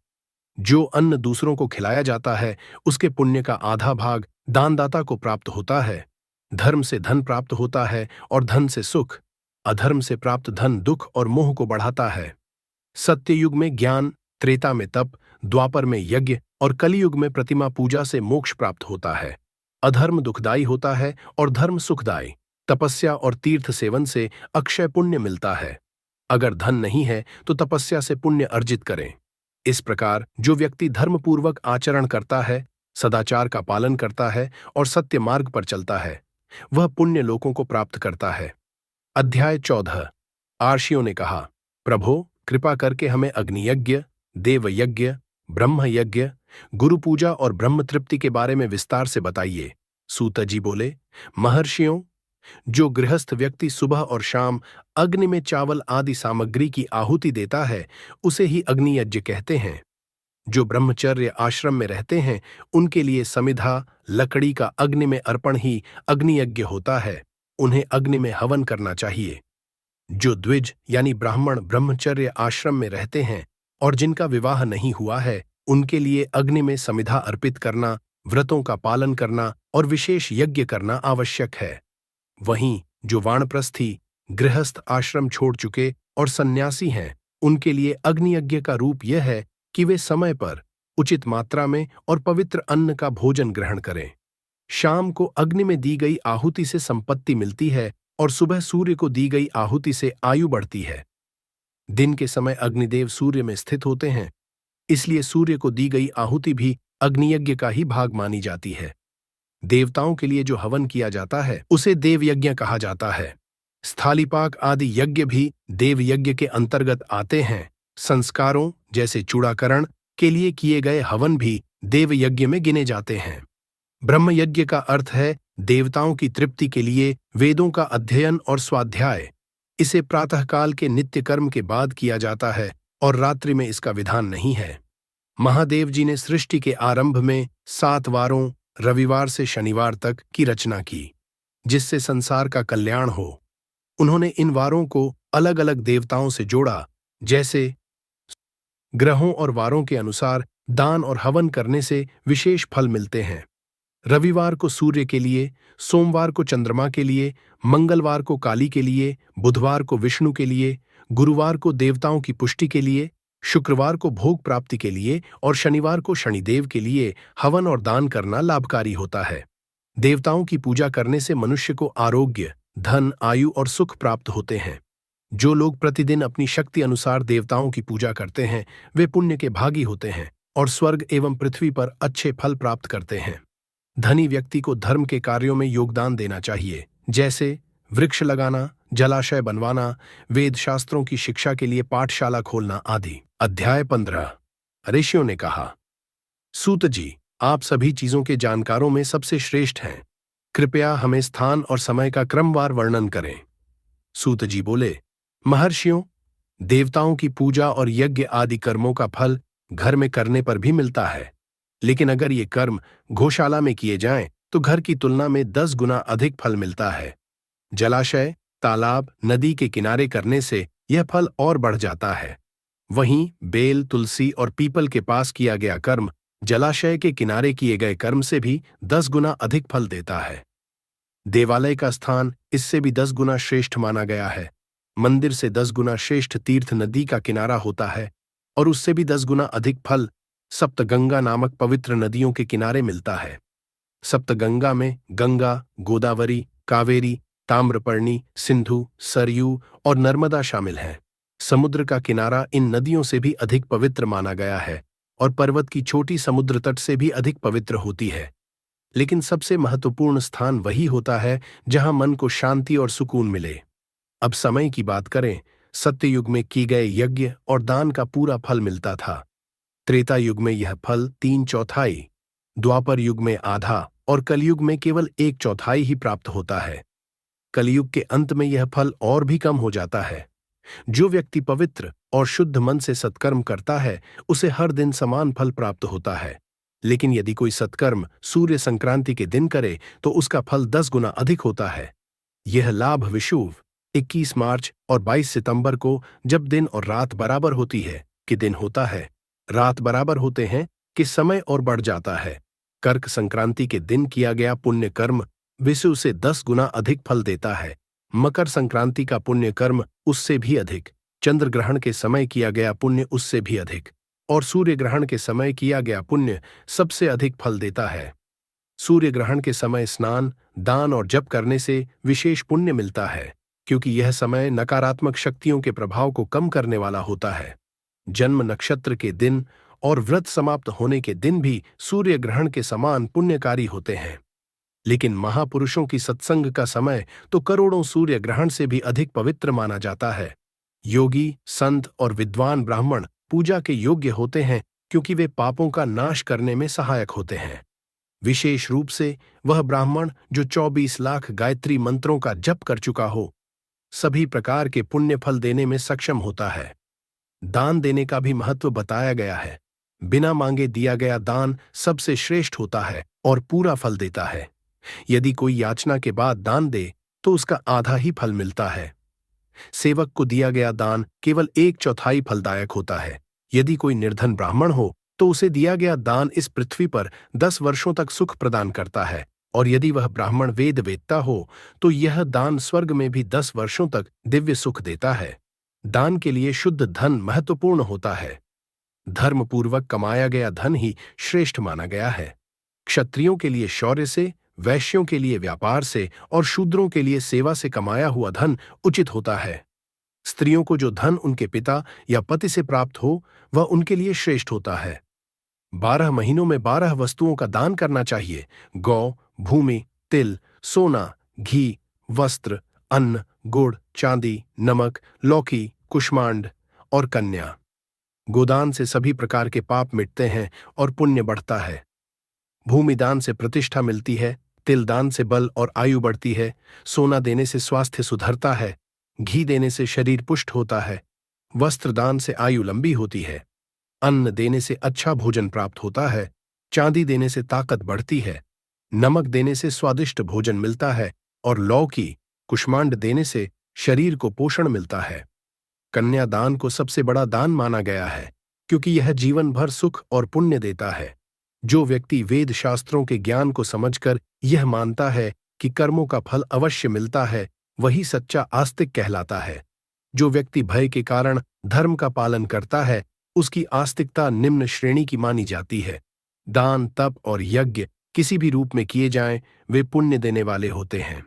जो अन्न दूसरों को खिलाया जाता है उसके पुण्य का आधा भाग दानदाता को प्राप्त होता है। धर्म से धन प्राप्त होता है और धन से सुख। अधर्म से प्राप्त धन दुख और मोह को बढ़ाता है। सत्ययुग में ज्ञान, त्रेता में तप, द्वापर में यज्ञ और कलियुग में प्रतिमा पूजा से मोक्ष प्राप्त होता है। अधर्म दुखदायी होता है और धर्म सुखदायी। तपस्या और तीर्थ सेवन से अक्षय पुण्य मिलता है। अगर धन नहीं है तो तपस्या से पुण्य अर्जित करें। इस प्रकार जो व्यक्ति धर्मपूर्वक आचरण करता है, सदाचार का पालन करता है और सत्य मार्ग पर चलता है, वह पुण्य लोकों को प्राप्त करता है। अध्याय 14। आर्षियों ने कहा, प्रभो, कृपा करके हमें अग्नियज्ञ, देवयज्ञ, ब्रह्मयज्ञ, गुरु पूजा और ब्रह्म तृप्ति के बारे में विस्तार से बताइए। सूत जी बोले, महर्षियों, जो गृहस्थ व्यक्ति सुबह और शाम अग्नि में चावल आदि सामग्री की आहुति देता है उसे ही अग्नियज्ञ कहते हैं। जो ब्रह्मचर्य आश्रम में रहते हैं उनके लिए समिधा, लकड़ी का अग्नि में अर्पण ही अग्नियज्ञ होता है। उन्हें अग्नि में हवन करना चाहिए। जो द्विज यानी ब्राह्मण ब्रह्मचर्य आश्रम में रहते हैं और जिनका विवाह नहीं हुआ है, उनके लिए अग्नि में समिधा अर्पित करना, व्रतों का पालन करना और विशेष यज्ञ करना आवश्यक है। वहीं जो वानप्रस्थी, गृहस्थ आश्रम छोड़ चुके और सन्यासी हैं, उनके लिए अग्नि यज्ञ का रूप यह है कि वे समय पर, उचित मात्रा में और पवित्र अन्न का भोजन ग्रहण करें। शाम को अग्नि में दी गई आहुति से संपत्ति मिलती है और सुबह सूर्य को दी गई आहुति से आयु बढ़ती है। दिन के समय अग्निदेव सूर्य में स्थित होते हैं, इसलिए सूर्य को दी गई आहुति भी अग्नियज्ञ का ही भाग मानी जाती है। देवताओं के लिए जो हवन किया जाता है उसे देव यज्ञ कहा जाता है। स्थालीपाक आदि यज्ञ भी देव यज्ञ के अंतर्गत आते हैं। संस्कारों जैसे चूड़ाकरण के लिए किए गए हवन भी देव यज्ञ में गिने जाते हैं। ब्रह्म यज्ञ का अर्थ है देवताओं की तृप्ति के लिए वेदों का अध्ययन और स्वाध्याय। इसे प्रातःकाल के नित्य कर्म के बाद किया जाता है और रात्रि में इसका विधान नहीं है। महादेव जी ने सृष्टि के आरंभ में 7 वारों, रविवार से शनिवार तक की रचना की, जिससे संसार का कल्याण हो। उन्होंने इन वारों को अलग अलग देवताओं से जोड़ा, जैसे ग्रहों और वारों के अनुसार दान और हवन करने से विशेष फल मिलते हैं। रविवार को सूर्य के लिए, सोमवार को चंद्रमा के लिए, मंगलवार को काली के लिए, बुधवार को विष्णु के लिए, गुरुवार को देवताओं की पुष्टि के लिए, शुक्रवार को भोग प्राप्ति के लिए और शनिवार को शनिदेव के लिए हवन और दान करना लाभकारी होता है। देवताओं की पूजा करने से मनुष्य को आरोग्य, धन, आयु और सुख प्राप्त होते हैं। जो लोग प्रतिदिन अपनी शक्ति अनुसार देवताओं की पूजा करते हैं, वे पुण्य के भागी होते हैं और स्वर्ग एवं पृथ्वी पर अच्छे फल प्राप्त करते हैं। धनी व्यक्ति को धर्म के कार्यों में योगदान देना चाहिए, जैसे वृक्ष लगाना, जलाशय बनवाना, वेद शास्त्रों की शिक्षा के लिए पाठशाला खोलना आदि। अध्याय 15। ऋषियों ने कहा, सूत जी, आप सभी चीजों के जानकारों में सबसे श्रेष्ठ हैं। कृपया हमें स्थान और समय का क्रमवार वर्णन करें। सूत जी बोले, महर्षियों, देवताओं की पूजा और यज्ञ आदि कर्मों का फल घर में करने पर भी मिलता है, लेकिन अगर ये कर्म गौशाला में किए जाएं तो घर की तुलना में 10 गुना अधिक फल मिलता है। जलाशय, तालाब, नदी के किनारे करने से यह फल और बढ़ जाता है। वहीं बेल, तुलसी और पीपल के पास किया गया कर्म जलाशय के किनारे किए गए कर्म से भी 10 गुना अधिक फल देता है। देवालय का स्थान इससे भी 10 गुना श्रेष्ठ माना गया है। मंदिर से 10 गुना श्रेष्ठ तीर्थ नदी का किनारा होता है और उससे भी 10 गुना अधिक फल सप्तगंगा नामक पवित्र नदियों के किनारे मिलता है। सप्तगंगा में गंगा, गोदावरी, कावेरी, ताम्रपर्णी, सिंधु, सरयू और नर्मदा शामिल हैं। समुद्र का किनारा इन नदियों से भी अधिक पवित्र माना गया है और पर्वत की छोटी समुद्र तट से भी अधिक पवित्र होती है। लेकिन सबसे महत्वपूर्ण स्थान वही होता है जहां मन को शांति और सुकून मिले। अब समय की बात करें, सत्ययुग में की गए यज्ञ और दान का पूरा फल मिलता था। त्रेता युग में यह फल 3/4, द्वापर युग में आधा और कलयुग में केवल 1/4 ही प्राप्त होता है। कलयुग के अंत में यह फल और भी कम हो जाता है। जो व्यक्ति पवित्र और शुद्ध मन से सत्कर्म करता है, उसे हर दिन समान फल प्राप्त होता है। लेकिन यदि कोई सत्कर्म सूर्य संक्रांति के दिन करे तो उसका फल 10 गुना अधिक होता है। यह लाभ विषुव 21 मार्च और 22 सितंबर को, जब दिन और रात बराबर होती है, कि दिन होता है। रात बराबर होते हैं कि समय और बढ़ जाता है। कर्क संक्रांति के दिन किया गया पुण्य कर्म विषुव से 10 गुना अधिक फल देता है। मकर संक्रांति का पुण्य कर्म उससे भी अधिक, चंद्र ग्रहण के समय किया गया पुण्य उससे भी अधिक और सूर्य ग्रहण के समय किया गया पुण्य सबसे अधिक फल देता है। सूर्य ग्रहण के समय स्नान, दान और जप करने से विशेष पुण्य मिलता है, क्योंकि यह समय नकारात्मक शक्तियों के प्रभाव को कम करने वाला होता है। जन्म नक्षत्र के दिन और व्रत समाप्त होने के दिन भी सूर्य ग्रहण के समान पुण्यकारी होते हैं। लेकिन महापुरुषों की सत्संग का समय तो करोड़ों सूर्य ग्रहण से भी अधिक पवित्र माना जाता है। योगी, संत और विद्वान ब्राह्मण पूजा के योग्य होते हैं, क्योंकि वे पापों का नाश करने में सहायक होते हैं। विशेष रूप से वह ब्राह्मण जो 24 लाख गायत्री मंत्रों का जप कर चुका हो, सभी प्रकार के पुण्य फल देने में सक्षम होता है। दान देने का भी महत्व बताया गया है। बिना मांगे दिया गया दान सबसे श्रेष्ठ होता है और पूरा फल देता है। यदि कोई याचना के बाद दान दे तो उसका आधा ही फल मिलता है। सेवक को दिया गया दान केवल 1/4 फलदायक होता है। यदि कोई निर्धन ब्राह्मण हो तो उसे दिया गया दान इस पृथ्वी पर 10 वर्षों तक सुख प्रदान करता है और यदि वह ब्राह्मण वेद वेदता हो तो यह दान स्वर्ग में भी 10 वर्षों तक दिव्य सुख देता है। दान के लिए शुद्ध धन महत्वपूर्ण होता है। धर्मपूर्वक कमाया गया धन ही श्रेष्ठ माना गया है। क्षत्रियों के लिए शौर्य से, वैश्यों के लिए व्यापार से और शूद्रों के लिए सेवा से कमाया हुआ धन उचित होता है। स्त्रियों को जो धन उनके पिता या पति से प्राप्त हो वह उनके लिए श्रेष्ठ होता है। 12 महीनों में 12 वस्तुओं का दान करना चाहिए। गौ, भूमि, तिल, सोना, घी, वस्त्र, अन्न, गुड़, चांदी, नमक, लौकी, कुष्मांड और कन्या। गोदान से सभी प्रकार के पाप मिटते हैं और पुण्य बढ़ता है। भूमि दान से प्रतिष्ठा मिलती है, तिल दान से बल और आयु बढ़ती है, सोना देने से स्वास्थ्य सुधरता है, घी देने से शरीर पुष्ट होता है, वस्त्र दान से आयु लंबी होती है, अन्न देने से अच्छा भोजन प्राप्त होता है, चांदी देने से ताकत बढ़ती है, नमक देने से स्वादिष्ट भोजन मिलता है और लौकी, कुष्मांड देने से शरीर को पोषण मिलता है। कन्यादान को सबसे बड़ा दान माना गया है क्योंकि यह जीवन भर सुख और पुण्य देता है। जो व्यक्ति वेद शास्त्रों के ज्ञान को समझकर यह मानता है कि कर्मों का फल अवश्य मिलता है, वही सच्चा आस्तिक कहलाता है। जो व्यक्ति भय के कारण धर्म का पालन करता है, उसकी आस्तिकता निम्न श्रेणी की मानी जाती है। दान, तप और यज्ञ किसी भी रूप में किए जाएं, वे पुण्य देने वाले होते हैं।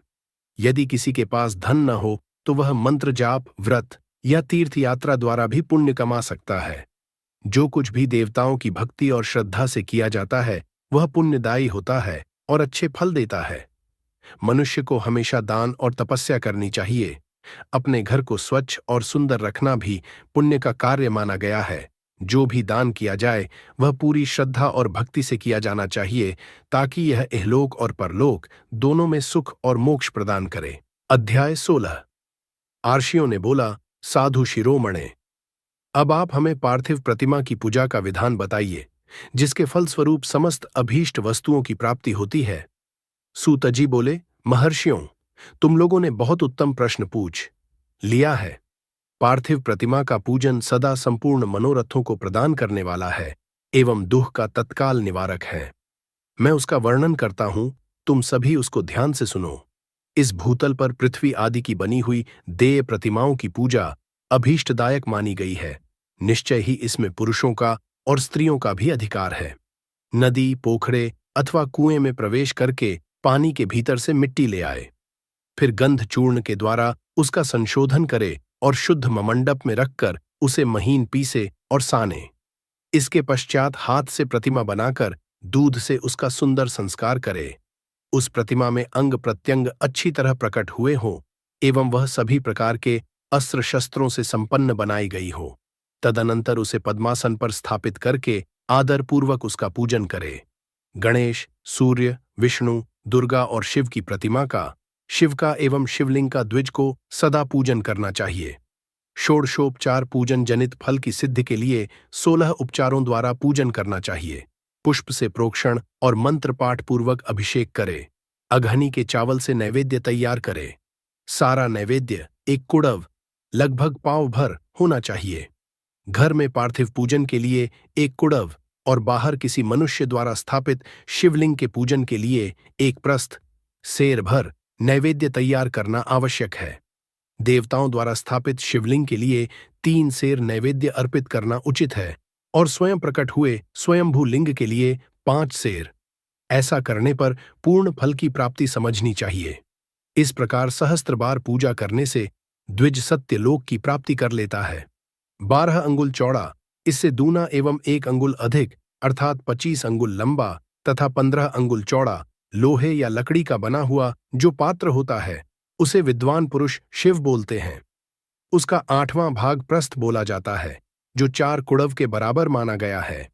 यदि किसी के पास धन न हो तो वह मंत्र जाप, व्रत या तीर्थ यात्रा द्वारा भी पुण्य कमा सकता है। जो कुछ भी देवताओं की भक्ति और श्रद्धा से किया जाता है वह पुण्यदायी होता है और अच्छे फल देता है। मनुष्य को हमेशा दान और तपस्या करनी चाहिए। अपने घर को स्वच्छ और सुंदर रखना भी पुण्य का कार्य माना गया है। जो भी दान किया जाए वह पूरी श्रद्धा और भक्ति से किया जाना चाहिए ताकि यह इहलोक और परलोक दोनों में सुख और मोक्ष प्रदान करे। अध्याय 16। आर्षियों ने बोला, साधु शिरोमणे, अब आप हमें पार्थिव प्रतिमा की पूजा का विधान बताइए जिसके फलस्वरूप समस्त अभीष्ट वस्तुओं की प्राप्ति होती है। सूतजी बोले, महर्षियों, तुम लोगों ने बहुत उत्तम प्रश्न पूछ लिया है। पार्थिव प्रतिमा का पूजन सदा संपूर्ण मनोरथों को प्रदान करने वाला है एवं दुख का तत्काल निवारक है। मैं उसका वर्णन करता हूं, तुम सभी उसको ध्यान से सुनो। इस भूतल पर पृथ्वी आदि की बनी हुई देय प्रतिमाओं की पूजा अभीष्टदायक मानी गई है। निश्चय ही इसमें पुरुषों का और स्त्रियों का भी अधिकार है। नदी, पोखरे अथवा कुएं में प्रवेश करके पानी के भीतर से मिट्टी ले आए, फिर गंध चूर्ण के द्वारा उसका संशोधन करे और शुद्ध ममंडप में रखकर उसे महीन पीसे और साने। इसके पश्चात हाथ से प्रतिमा बनाकर दूध से उसका सुंदर संस्कार करे। उस प्रतिमा में अंग प्रत्यंग अच्छी तरह प्रकट हुए हों एवं वह सभी प्रकार के अस्त्र शस्त्रों से संपन्न बनाई गई हो। तदनंतर उसे पद्मासन पर स्थापित करके आदर पूर्वक उसका पूजन करे। गणेश, सूर्य, विष्णु, दुर्गा और शिव की प्रतिमा का, शिव का एवं शिवलिंग का द्विज को सदा पूजन करना चाहिए। षोडशोपचार पूजन जनित फल की सिद्धि के लिए 16 उपचारों द्वारा पूजन करना चाहिए। पुष्प से प्रोक्षण और मंत्र पाठ पूर्वक अभिषेक करे। अघनी के चावल से नैवेद्य तैयार करे। सारा नैवेद्य एक कुड़व लगभग पाव भर होना चाहिए। घर में पार्थिव पूजन के लिए एक कुड़व और बाहर किसी मनुष्य द्वारा स्थापित शिवलिंग के पूजन के लिए एक प्रस्थ सेर भर नैवेद्य तैयार करना आवश्यक है। देवताओं द्वारा स्थापित शिवलिंग के लिए 3 सेर नैवेद्य अर्पित करना उचित है और स्वयं प्रकट हुए स्वयंभू लिंग के लिए 5 सेर। ऐसा करने पर पूर्ण फल की प्राप्ति समझनी चाहिए। इस प्रकार सहस्त्र बार पूजा करने से द्विज सत्य लोक की प्राप्ति कर लेता है। 12 अंगुल चौड़ा, इससे दूना एवं 1 अंगुल अधिक अर्थात 25 अंगुल लंबा तथा 15 अंगुल चौड़ा लोहे या लकड़ी का बना हुआ जो पात्र होता है उसे विद्वान पुरुष शिव बोलते हैं। उसका 8वां भाग प्रस्थ बोला जाता है जो 4 कुड़व के बराबर माना गया है।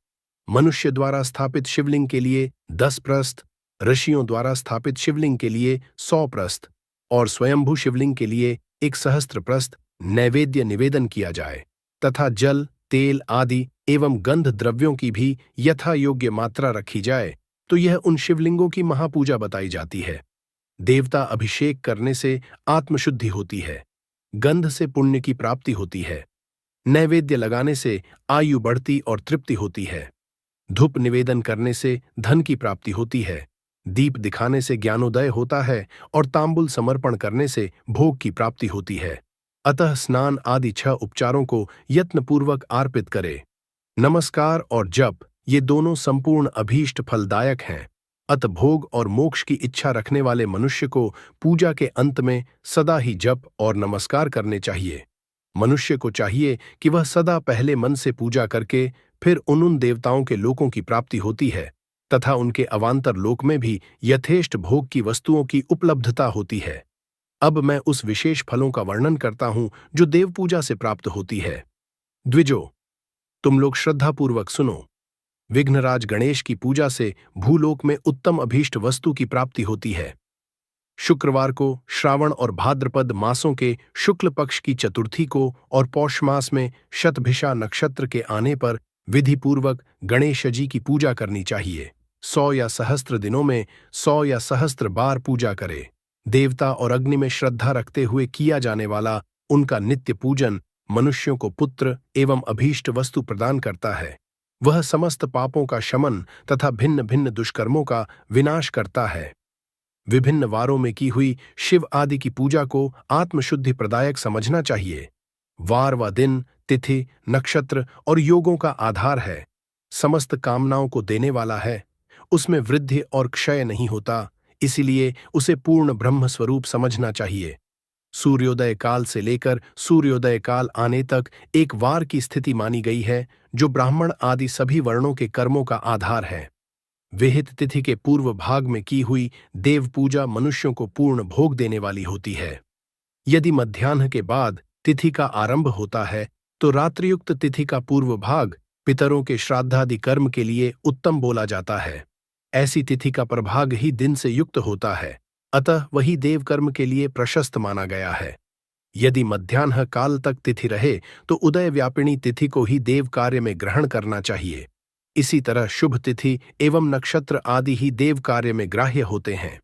मनुष्य द्वारा स्थापित शिवलिंग के लिए 10 प्रस्थ, ऋषियों द्वारा स्थापित शिवलिंग के लिए 100 प्रस्थ और स्वयंभू शिवलिंग के लिए 1 सहस्त्र प्रस्थ नैवेद्य निवेदन किया जाए तथा जल, तेल आदि एवं गंध द्रव्यों की भी यथा योग्य मात्रा रखी जाए तो यह उन शिवलिंगों की महापूजा बताई जाती है। देवता अभिषेक करने से आत्मशुद्धि होती है। गंध से पुण्य की प्राप्ति होती है। नैवेद्य लगाने से आयु बढ़ती और तृप्ति होती है। धूप निवेदन करने से धन की प्राप्ति होती है। दीप दिखाने से ज्ञानोदय होता है और तांबुल समर्पण करने से भोग की प्राप्ति होती है। अतः स्नान आदि 6 उपचारों को यत्नपूर्वक अर्पित करे। नमस्कार और जप ये दोनों संपूर्ण अभीष्ट फलदायक हैं। अत भोग और मोक्ष की इच्छा रखने वाले मनुष्य को पूजा के अंत में सदा ही जप और नमस्कार करने चाहिए। मनुष्य को चाहिए कि वह सदा पहले मन से पूजा करके फिर उन देवताओं के लोकों की प्राप्ति होती है तथा उनके अवान्तर लोक में भी यथेष्ट भोग की वस्तुओं की उपलब्धता होती है। अब मैं उस विशेष फलों का वर्णन करता हूं जो देव पूजा से प्राप्त होती है। द्विजो, तुम लोग श्रद्धापूर्वक सुनो। विघ्नराज गणेश की पूजा से भूलोक में उत्तम अभीष्ट वस्तु की प्राप्ति होती है। शुक्रवार को श्रावण और भाद्रपद मासों के शुक्ल पक्ष की चतुर्थी को और पौष मास में शतभिषा नक्षत्र के आने पर विधिपूर्वक गणेश जी की पूजा करनी चाहिए। 100 या सहस्त्र दिनों में 100 या सहस्त्र बार पूजा करे। देवता और अग्नि में श्रद्धा रखते हुए किया जाने वाला उनका नित्य पूजन मनुष्यों को पुत्र एवं अभीष्ट वस्तु प्रदान करता है। वह समस्त पापों का शमन तथा भिन्न भिन्न दुष्कर्मों का विनाश करता है। विभिन्न वारों में की हुई शिव आदि की पूजा को आत्मशुद्धि प्रदायक समझना चाहिए। वार व दिन, तिथि, नक्षत्र और योगों का आधार है। समस्त कामनाओं को देने वाला है। उसमें वृद्धि और क्षय नहीं होता, इसीलिए उसे पूर्ण ब्रह्म स्वरूप समझना चाहिए। सूर्योदय काल से लेकर सूर्योदय काल आने तक एक वार की स्थिति मानी गई है, जो ब्राह्मण आदि सभी वर्णों के कर्मों का आधार है। विहित तिथि के पूर्व भाग में की हुई देव पूजा मनुष्यों को पूर्ण भोग देने वाली होती है। यदि मध्याह्न के बाद तिथि का आरंभ होता है तो रात्रियुक्त तिथि का पूर्व भाग पितरों के श्राद्धादि कर्म के लिए उत्तम बोला जाता है। ऐसी तिथि का प्रभाग ही दिन से युक्त होता है, अतः वही देव कर्म के लिए प्रशस्त माना गया है। यदि मध्याह्न काल तक तिथि रहे तो उदय व्यापिनी तिथि को ही देव कार्य में ग्रहण करना चाहिए। इसी तरह शुभ तिथि एवं नक्षत्र आदि ही देव कार्य में ग्राह्य होते हैं।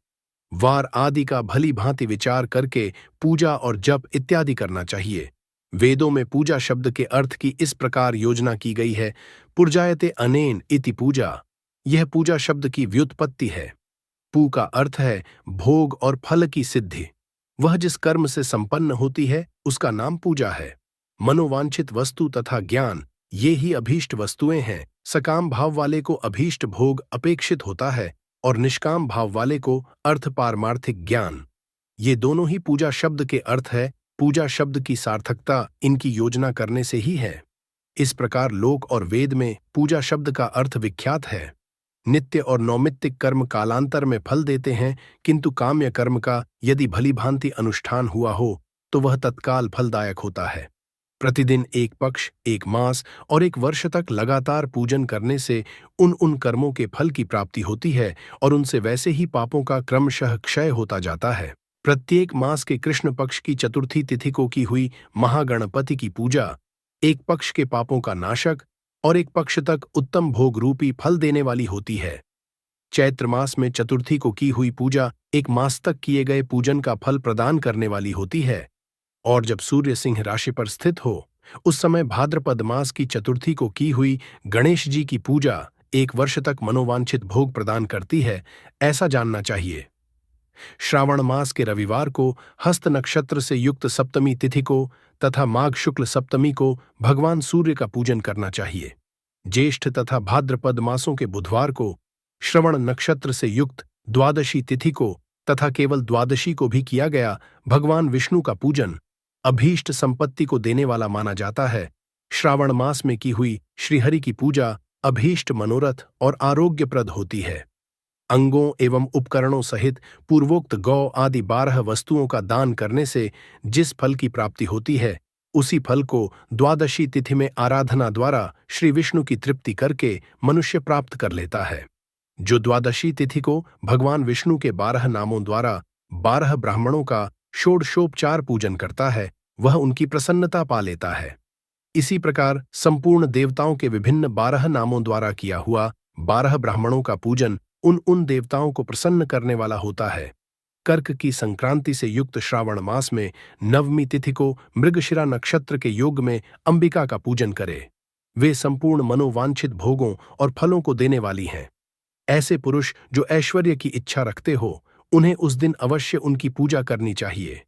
वार आदि का भली भांति विचार करके पूजा और जप इत्यादि करना चाहिए। वेदों में पूजा शब्द के अर्थ की इस प्रकार योजना की गई है, पुर्जायते अनेन इति पूजा। यह पूजा शब्द की व्युत्पत्ति है। पू का अर्थ है भोग और फल की सिद्धि। वह जिस कर्म से संपन्न होती है उसका नाम पूजा है। मनोवांछित वस्तु तथा ज्ञान ये ही अभीष्ट वस्तुएं हैं। सकाम भाव वाले को अभीष्ट भोग अपेक्षित होता है और निष्काम भाव वाले को अर्थ पारमार्थिक ज्ञान। ये दोनों ही पूजा शब्द के अर्थ है। पूजा शब्द की सार्थकता इनकी योजना करने से ही है। इस प्रकार लोक और वेद में पूजा शब्द का अर्थ विख्यात है। नित्य और नौमित्तिक कर्म कालांतर में फल देते हैं, किंतु काम्य कर्म का यदि भली भांति अनुष्ठान हुआ हो तो वह तत्काल फलदायक होता है। प्रतिदिन एक पक्ष, एक मास और एक वर्ष तक लगातार पूजन करने से उन कर्मों के फल की प्राप्ति होती है और उनसे वैसे ही पापों का क्रमशः क्षय होता जाता है। प्रत्येक मास के कृष्ण पक्ष की चतुर्थी तिथि को की हुई महागणपति की पूजा एक पक्ष के पापों का नाशक और एक पक्ष तक उत्तम भोग रूपी फल देने वाली होती है। चैत्र मास में चतुर्थी को की हुई पूजा एक मास तक किए गए पूजन का फल प्रदान करने वाली होती है। और जब सूर्य सिंह राशि पर स्थित हो उस समय भाद्रपद मास की चतुर्थी को की हुई गणेश जी की पूजा एक वर्ष तक मनोवांछित भोग प्रदान करती है, ऐसा जानना चाहिए। श्रावण मास के रविवार को हस्त नक्षत्र से युक्त सप्तमी तिथि को तथा माघ शुक्ल सप्तमी को भगवान सूर्य का पूजन करना चाहिए। ज्येष्ठ तथा भाद्रपद मासों के बुधवार को श्रवण नक्षत्र से युक्त द्वादशी तिथि को तथा केवल द्वादशी को भी किया गया भगवान विष्णु का पूजन अभीष्ट संपत्ति को देने वाला माना जाता है। श्रावण मास में की हुई श्रीहरि की पूजा अभीष्ट मनोरथ और आरोग्यप्रद होती है। अंगों एवं उपकरणों सहित पूर्वोक्त गौ आदि 12 वस्तुओं का दान करने से जिस फल की प्राप्ति होती है उसी फल को द्वादशी तिथि में आराधना द्वारा श्री विष्णु की तृप्ति करके मनुष्य प्राप्त कर लेता है। जो द्वादशी तिथि को भगवान विष्णु के 12 नामों द्वारा 12 ब्राह्मणों का षोडशोपचार पूजन करता है वह उनकी प्रसन्नता पा लेता है। इसी प्रकार संपूर्ण देवताओं के विभिन्न 12 नामों द्वारा किया हुआ 12 ब्राह्मणों का पूजन उन देवताओं को प्रसन्न करने वाला होता है। कर्क की संक्रांति से युक्त श्रावण मास में नवमी तिथि को मृगशिरा नक्षत्र के योग में अंबिका का पूजन करे। वे संपूर्ण मनोवांछित भोगों और फलों को देने वाली हैं। ऐसे पुरुष जो ऐश्वर्य की इच्छा रखते हो, उन्हें उस दिन अवश्य उनकी पूजा करनी चाहिए।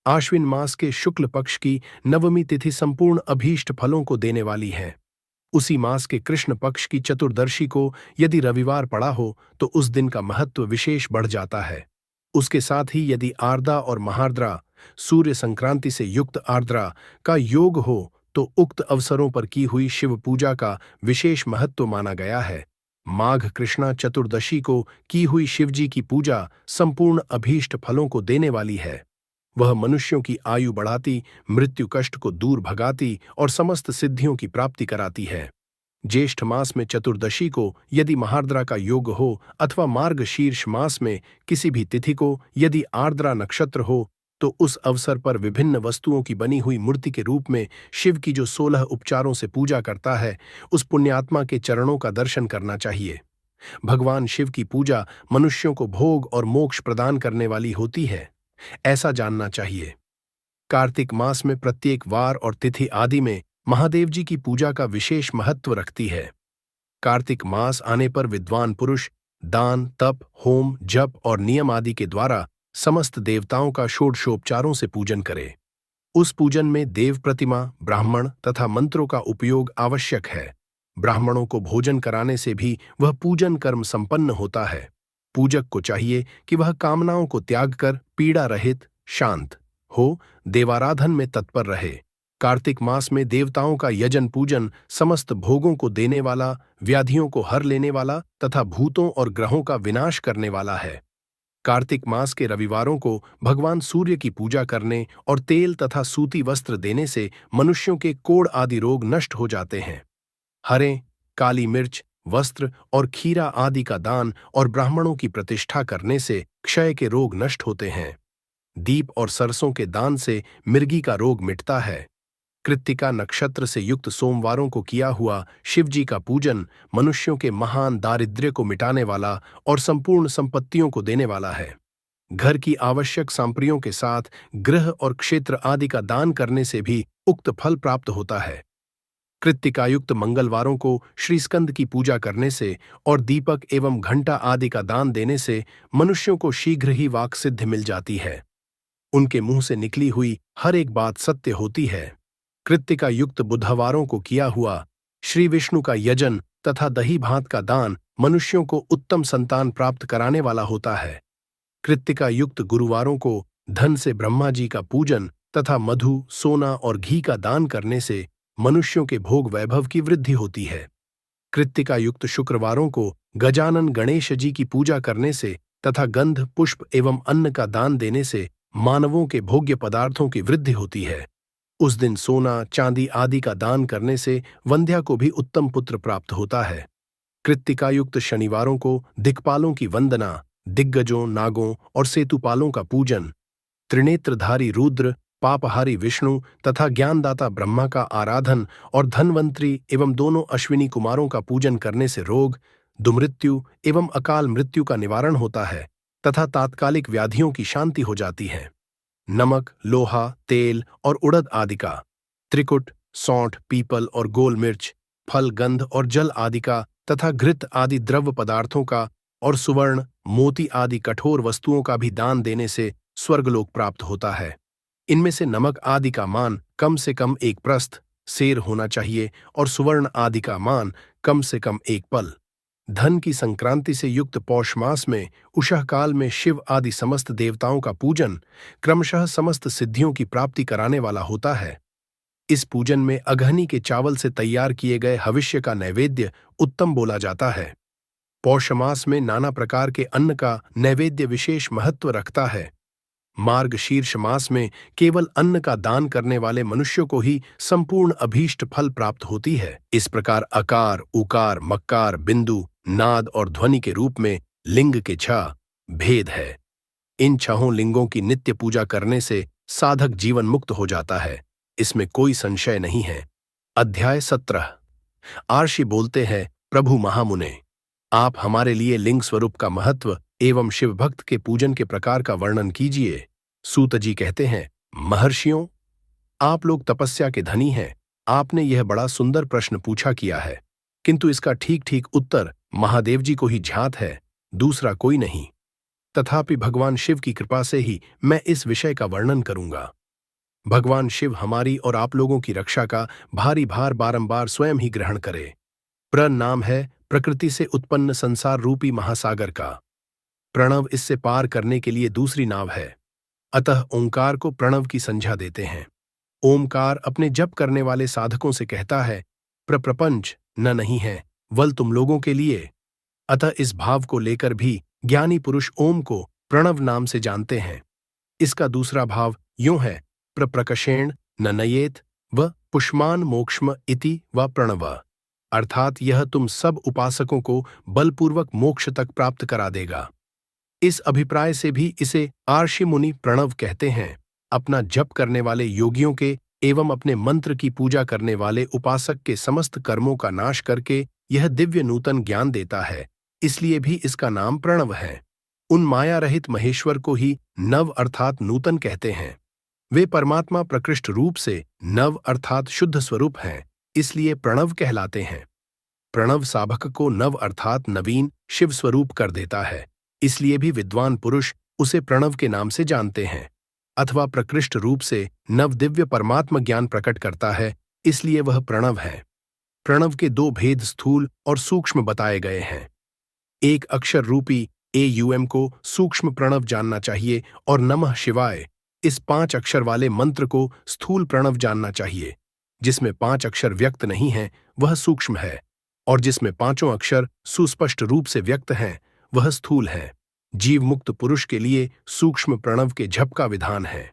आश्विन मास के शुक्ल पक्ष की नवमी तिथि संपूर्ण अभीष्ट फलों को देने वाली है। उसी मास के कृष्ण पक्ष की चतुर्दशी को यदि रविवार पड़ा हो तो उस दिन का महत्व विशेष बढ़ जाता है। उसके साथ ही यदि आर्द्रा और महार्द्रा, सूर्य संक्रांति से युक्त आर्द्रा का योग हो तो उक्त अवसरों पर की हुई शिव पूजा का विशेष महत्व माना गया है। माघ कृष्णा चतुर्दशी को की हुई शिवजी की पूजा संपूर्ण अभीष्ट फलों को देने वाली है। वह मनुष्यों की आयु बढ़ाती, मृत्यु कष्ट को दूर भगाती और समस्त सिद्धियों की प्राप्ति कराती है। ज्येष्ठ मास में चतुर्दशी को यदि महार्द्रा का योग हो अथवा मार्ग शीर्ष मास में किसी भी तिथि को यदि आर्द्रा नक्षत्र हो तो उस अवसर पर विभिन्न वस्तुओं की बनी हुई मूर्ति के रूप में शिव की जो 16 उपचारों से पूजा करता है, उस पुण्यात्मा के चरणों का दर्शन करना चाहिए। भगवान शिव की पूजा मनुष्यों को भोग और मोक्ष प्रदान करने वाली होती है, ऐसा जानना चाहिए। कार्तिक मास में प्रत्येक वार और तिथि आदि में महादेव जी की पूजा का विशेष महत्व रखती है। कार्तिक मास आने पर विद्वान पुरुष दान, तप, होम, जप और नियम आदि के द्वारा समस्त देवताओं का षोडशोपचारों से पूजन करे। उस पूजन में देव प्रतिमा, ब्राह्मण तथा मंत्रों का उपयोग आवश्यक है। ब्राह्मणों को भोजन कराने से भी वह पूजन कर्म संपन्न होता है। पूजक को चाहिए कि वह कामनाओं को त्याग कर पीड़ा रहित, शांत हो, देवाराधन में तत्पर रहे। कार्तिक मास में देवताओं का यजन पूजन समस्त भोगों को देने वाला, व्याधियों को हर लेने वाला तथा भूतों और ग्रहों का विनाश करने वाला है। कार्तिक मास के रविवारों को भगवान सूर्य की पूजा करने और तेल तथा सूती वस्त्र देने से मनुष्यों के कोढ़ आदि रोग नष्ट हो जाते हैं। हरें, काली मिर्च, वस्त्र और खीरा आदि का दान और ब्राह्मणों की प्रतिष्ठा करने से क्षय के रोग नष्ट होते हैं। दीप और सरसों के दान से मिर्गी का रोग मिटता है। कृत्तिका नक्षत्र से युक्त सोमवारों को किया हुआ शिवजी का पूजन मनुष्यों के महान दारिद्र्य को मिटाने वाला और संपूर्ण संपत्तियों को देने वाला है। घर की आवश्यक सामग्रियों के साथ गृह और क्षेत्र आदि का दान करने से भी उक्त फल प्राप्त होता है। कृत्तिकायुक्त मंगलवारों को श्री स्कंद की पूजा करने से और दीपक एवं घंटा आदि का दान देने से मनुष्यों को शीघ्र ही वाक् सिद्धि मिल जाती है। उनके मुंह से निकली हुई हर एक बात सत्य होती है। कृत्तिका युक्त बुधवारों को किया हुआ श्री विष्णु का यजन तथा दही भात का दान मनुष्यों को उत्तम संतान प्राप्त कराने वाला होता है। कृत्तिका युक्त गुरुवारों को धन से ब्रह्मा जी का पूजन तथा मधु, सोना और घी का दान करने से मनुष्यों के भोग वैभव की वृद्धि होती है। कृत्तिका युक्त शुक्रवारों को गजानन गणेश जी की पूजा करने से तथा गंध, पुष्प एवं अन्न का दान देने से मानवों के भोग्य पदार्थों की वृद्धि होती है। उस दिन सोना, चांदी आदि का दान करने से वंध्या को भी उत्तम पुत्र प्राप्त होता है। कृत्तिकायुक्त शनिवारों को दिक्पालों की वंदना, दिग्गजों, नागों और सेतुपालों का पूजन, त्रिनेत्रधारी रुद्र, पापहारी विष्णु तथा ज्ञानदाता ब्रह्मा का आराधन और धनवंतरी एवं दोनों अश्विनी कुमारों का पूजन करने से रोग, दुमृत्यु एवं अकाल मृत्यु का निवारण होता है तथा तात्कालिक व्याधियों की शांति हो जाती है। नमक, लोहा, तेल और उड़द आदि का, त्रिकुट, सौंठ, पीपल और गोल मिर्च, फल, गंध और जल आदि का तथा घृत आदि द्रव्य पदार्थों का और सुवर्ण, मोती आदि कठोर वस्तुओं का भी दान देने से स्वर्गलोक प्राप्त होता है। इनमें से नमक आदि का मान कम से कम 1 प्रस्थ सेर होना चाहिए और सुवर्ण आदि का मान कम से कम 1 पल। धन की संक्रांति से युक्त पौष मास में उषः काल में शिव आदि समस्त देवताओं का पूजन क्रमशः समस्त सिद्धियों की प्राप्ति कराने वाला होता है। इस पूजन में अगहनी के चावल से तैयार किए गए हविष्य का नैवेद्य उत्तम बोला जाता है। पौष मास में नाना प्रकार के अन्न का नैवेद्य विशेष महत्व रखता है। मार्ग शीर्ष मास में केवल अन्न का दान करने वाले मनुष्यों को ही संपूर्ण अभीष्ट फल प्राप्त होती है। इस प्रकार अकार, उकार, मक्कार, बिंदु, नाद और ध्वनि के रूप में लिंग के 6 भेद है। इन 6 लिंगों की नित्य पूजा करने से साधक जीवन मुक्त हो जाता है, इसमें कोई संशय नहीं है। अध्याय 17। आर्षि बोलते हैं, प्रभु महामुने, आप हमारे लिए लिंग स्वरूप का महत्व एवं शिव भक्त के पूजन के प्रकार का वर्णन कीजिए। सूत जी कहते हैं, महर्षियों, आप लोग तपस्या के धनी हैं। आपने यह बड़ा सुंदर प्रश्न पूछा किया है, किंतु इसका ठीक ठीक उत्तर महादेव जी को ही ज्ञात है, दूसरा कोई नहीं। तथापि भगवान शिव की कृपा से ही मैं इस विषय का वर्णन करूंगा। भगवान शिव हमारी और आप लोगों की रक्षा का भारी भार बारंबार स्वयं ही ग्रहण करे। प्र नाम है प्रकृति से उत्पन्न संसार रूपी महासागर का। प्रणव इससे पार करने के लिए दूसरी नाव है। अतः ओंकार को प्रणव की संज्ञा देते हैं। ओमकार अपने जप करने वाले साधकों से कहता है, प्रपंच न नहीं है, वल तुम लोगों के लिए। अतः इस भाव को लेकर भी ज्ञानी पुरुष ओम को प्रणव नाम से जानते हैं। इसका दूसरा भाव यूं है, प्रप्रकषेण न नयेत व पुष्मान मोक्ष्म इति व प्रणव, अर्थात यह तुम सब उपासकों को बलपूर्वक मोक्ष तक प्राप्त करा देगा। इस अभिप्राय से भी इसे आर्षि मुनि प्रणव कहते हैं। अपना जप करने वाले योगियों के एवं अपने मंत्र की पूजा करने वाले उपासक के समस्त कर्मों का नाश करके यह दिव्य नूतन ज्ञान देता है, इसलिए भी इसका नाम प्रणव है। उन माया रहित महेश्वर को ही नव अर्थात नूतन कहते हैं। वे परमात्मा प्रकृष्ट रूप से नव अर्थात शुद्ध स्वरूप हैं, इसलिए प्रणव कहलाते हैं। प्रणव साधक को नव अर्थात नवीन शिव स्वरूप कर देता है, इसलिए भी विद्वान पुरुष उसे प्रणव के नाम से जानते हैं। अथवा प्रकृष्ट रूप से नव दिव्य परमात्म ज्ञान प्रकट करता है, इसलिए वह प्रणव है। प्रणव के दो भेद स्थूल और सूक्ष्म बताए गए हैं। एक अक्षर रूपी AUM को सूक्ष्म प्रणव जानना चाहिए और नमः शिवाय इस 5 अक्षर वाले मंत्र को स्थूल प्रणव जानना चाहिए। जिसमें 5 अक्षर व्यक्त नहीं हैं वह सूक्ष्म है, और जिसमें 5 अक्षर सुस्पष्ट रूप से व्यक्त हैं वह स्थूल है। जीव मुक्त पुरुष के लिए सूक्ष्म प्रणव के जप का विधान है,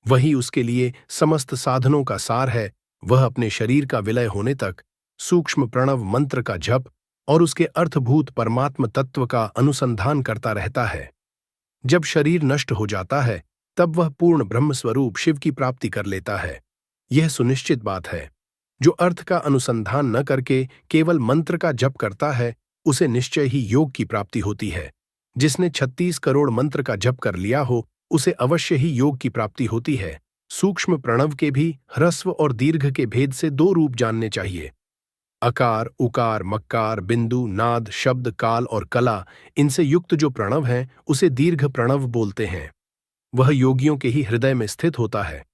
वही उसके लिए समस्त साधनों का सार है। वह अपने शरीर का विलय होने तक सूक्ष्म प्रणव मंत्र का जप और उसके अर्थभूत परमात्म तत्व का अनुसंधान करता रहता है। जब शरीर नष्ट हो जाता है तब वह पूर्ण ब्रह्म स्वरूप शिव की प्राप्ति कर लेता है। यह सुनिश्चित बात है। जो अर्थ का अनुसंधान न करके केवल मंत्र का जप करता है उसे निश्चय ही योग की प्राप्ति होती है। जिसने 36 करोड़ मंत्र का जप कर लिया हो उसे अवश्य ही योग की प्राप्ति होती है। सूक्ष्म प्रणव के भी ह्रस्व और दीर्घ के भेद से 2 रूप जानने चाहिए। अकार, उकार, मक्कार, बिंदु, नाद, शब्द, काल और कला, इनसे युक्त जो प्रणव है उसे दीर्घ प्रणव बोलते हैं। वह योगियों के ही हृदय में स्थित होता है।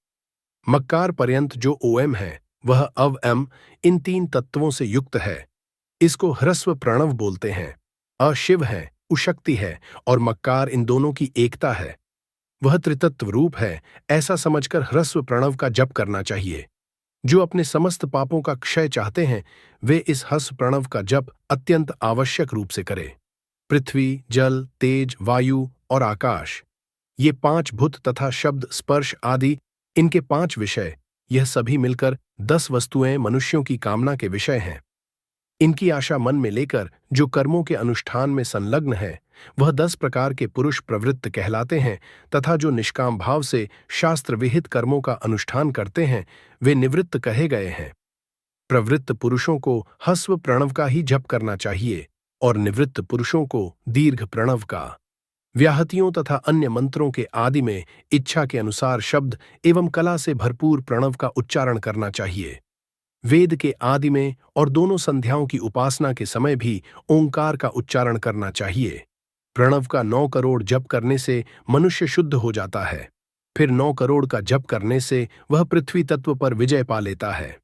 मक्कार पर्यंत जो ओम है वह अव एम इन 3 तत्वों से युक्त है। इसको ह्रस्व प्रणव बोलते हैं। अशिव है, उशक्ति है और मक्कार इन दोनों की एकता है। वह त्रितत्व रूप है, ऐसा समझकर ह्रस्व प्रणव का जप करना चाहिए। जो अपने समस्त पापों का क्षय चाहते हैं वे इस ह्रस्व प्रणव का जप अत्यंत आवश्यक रूप से करें। पृथ्वी, जल, तेज, वायु और आकाश, ये 5 भूत तथा शब्द, स्पर्श आदि इनके 5 विषय, यह सभी मिलकर 10 वस्तुएं मनुष्यों की कामना के विषय हैं। इनकी आशा मन में लेकर जो कर्मों के अनुष्ठान में संलग्न है वह 10 प्रकार के पुरुष प्रवृत्त कहलाते हैं, तथा जो निष्काम भाव से शास्त्र विहित कर्मों का अनुष्ठान करते हैं वे निवृत्त कहे गए हैं। प्रवृत्त पुरुषों को ह्रस्व प्रणव का ही जप करना चाहिए और निवृत्त पुरुषों को दीर्घ प्रणव का। व्याहतियों तथा अन्य मंत्रों के आदि में इच्छा के अनुसार शब्द एवं कला से भरपूर प्रणव का उच्चारण करना चाहिए। वेद के आदि में और दोनों संध्याओं की उपासना के समय भी ओंकार का उच्चारण करना चाहिए। प्रणव का 9 करोड़ जप करने से मनुष्य शुद्ध हो जाता है। फिर 9 करोड़ का जप करने से वह पृथ्वी तत्व पर विजय पा लेता है।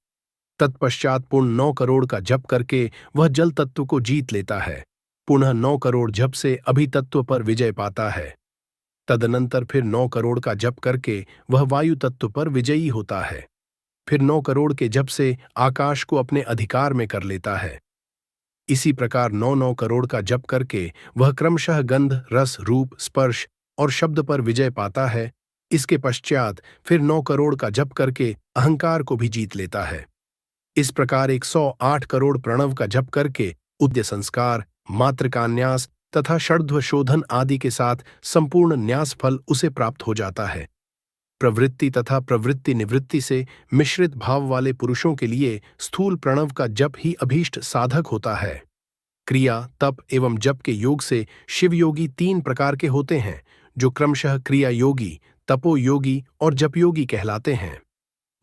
तत्पश्चात पुनः 9 करोड़ का जप करके वह जल तत्व को जीत लेता है। पुनः 9 करोड़ जप से अभी तत्व पर विजय पाता है। तदनंतर फिर 9 करोड़ का जप करके वह वायु तत्व पर विजयी होता है। फिर 9 करोड़ के जप से आकाश को अपने अधिकार में कर लेता है। इसी प्रकार 9 करोड़ का जप करके वह क्रमशः गंध, रस, रूप, स्पर्श और शब्द पर विजय पाता है। इसके पश्चात फिर 9 करोड़ का जप करके अहंकार को भी जीत लेता है। इस प्रकार 108 करोड़ प्रणव का जप करके उद्य संस्कार, मातृकान्यास तथा षड्व शोधन आदि के साथ संपूर्ण न्यास फल उसे प्राप्त हो जाता है। प्रवृत्ति तथा प्रवृत्ति निवृत्ति से मिश्रित भाव वाले पुरुषों के लिए स्थूल प्रणव का जप ही अभीष्ट साधक होता है। क्रिया, तप एवं जप के योग से शिव योगी 3 प्रकार के होते हैं, जो क्रमशः क्रिया योगी, तपो योगी और जप योगी कहलाते हैं।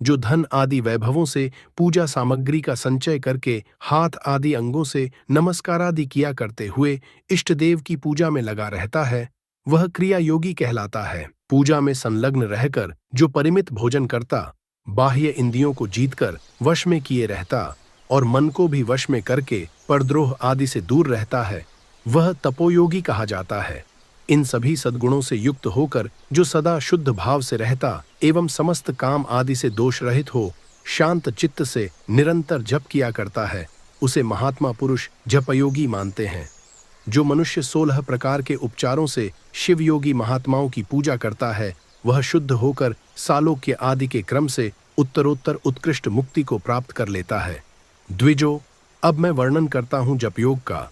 जो धन आदि वैभवों से पूजा सामग्री का संचय करके हाथ आदि अंगों से नमस्कारादि किया करते हुए इष्ट देव की पूजा में लगा रहता है, वह क्रिया योगी कहलाता है। पूजा में संलग्न रहकर जो परिमित भोजन करता, बाह्य इंद्रियों को जीतकर वश में किए रहता और मन को भी वश में करके परद्रोह आदि से दूर रहता है, वह तपोयोगी कहा जाता है। इन सभी सद्गुणों से युक्त होकर जो सदा शुद्ध भाव से रहता एवं समस्त काम आदि से दोष रहित हो शांत चित्त से निरंतर जप किया करता है, उसे महात्मा पुरुष जपयोगी मानते हैं। जो मनुष्य 16 प्रकार के उपचारों से शिवयोगी महात्माओं की पूजा करता है, वह शुद्ध होकर सालोक्य आदि के क्रम से उत्तरोत्तर उत्कृष्ट मुक्ति को प्राप्त कर लेता है। द्विजो, अब मैं वर्णन करता हूं जपयोग का।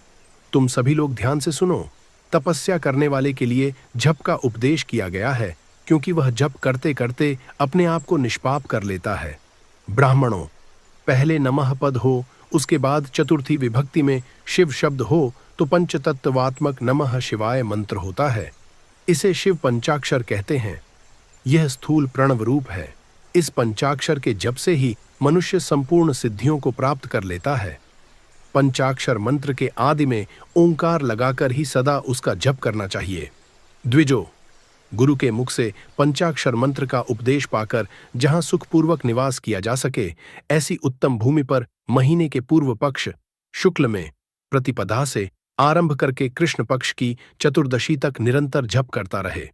तुम सभी लोग ध्यान से सुनो। तपस्या करने वाले के लिए जप का उपदेश किया गया है, क्योंकि वह जप करते करते अपने आप को निष्पाप कर लेता है। ब्राह्मणों, पहले नमः पद हो, उसके बाद चतुर्थी विभक्ति में शिव शब्द हो तो पंचतत्वात्मक नमः शिवाय मंत्र होता है। इसे शिव पंचाक्षर कहते हैं। यह स्थूल प्रणव रूप है। इस पंचाक्षर के जप से ही मनुष्य संपूर्ण सिद्धियों को प्राप्त कर लेता है। पंचाक्षर मंत्र के आदि में ओंकार लगाकर ही सदा उसका जप करना चाहिए। द्विजो, गुरु के मुख से पंचाक्षर मंत्र का उपदेश पाकर जहां सुखपूर्वक निवास किया जा सके, ऐसी उत्तम भूमि पर महीने के पूर्व पक्ष शुक्ल में प्रतिपदा से आरंभ करके कृष्ण पक्ष की चतुर्दशी तक निरंतर जप करता रहे।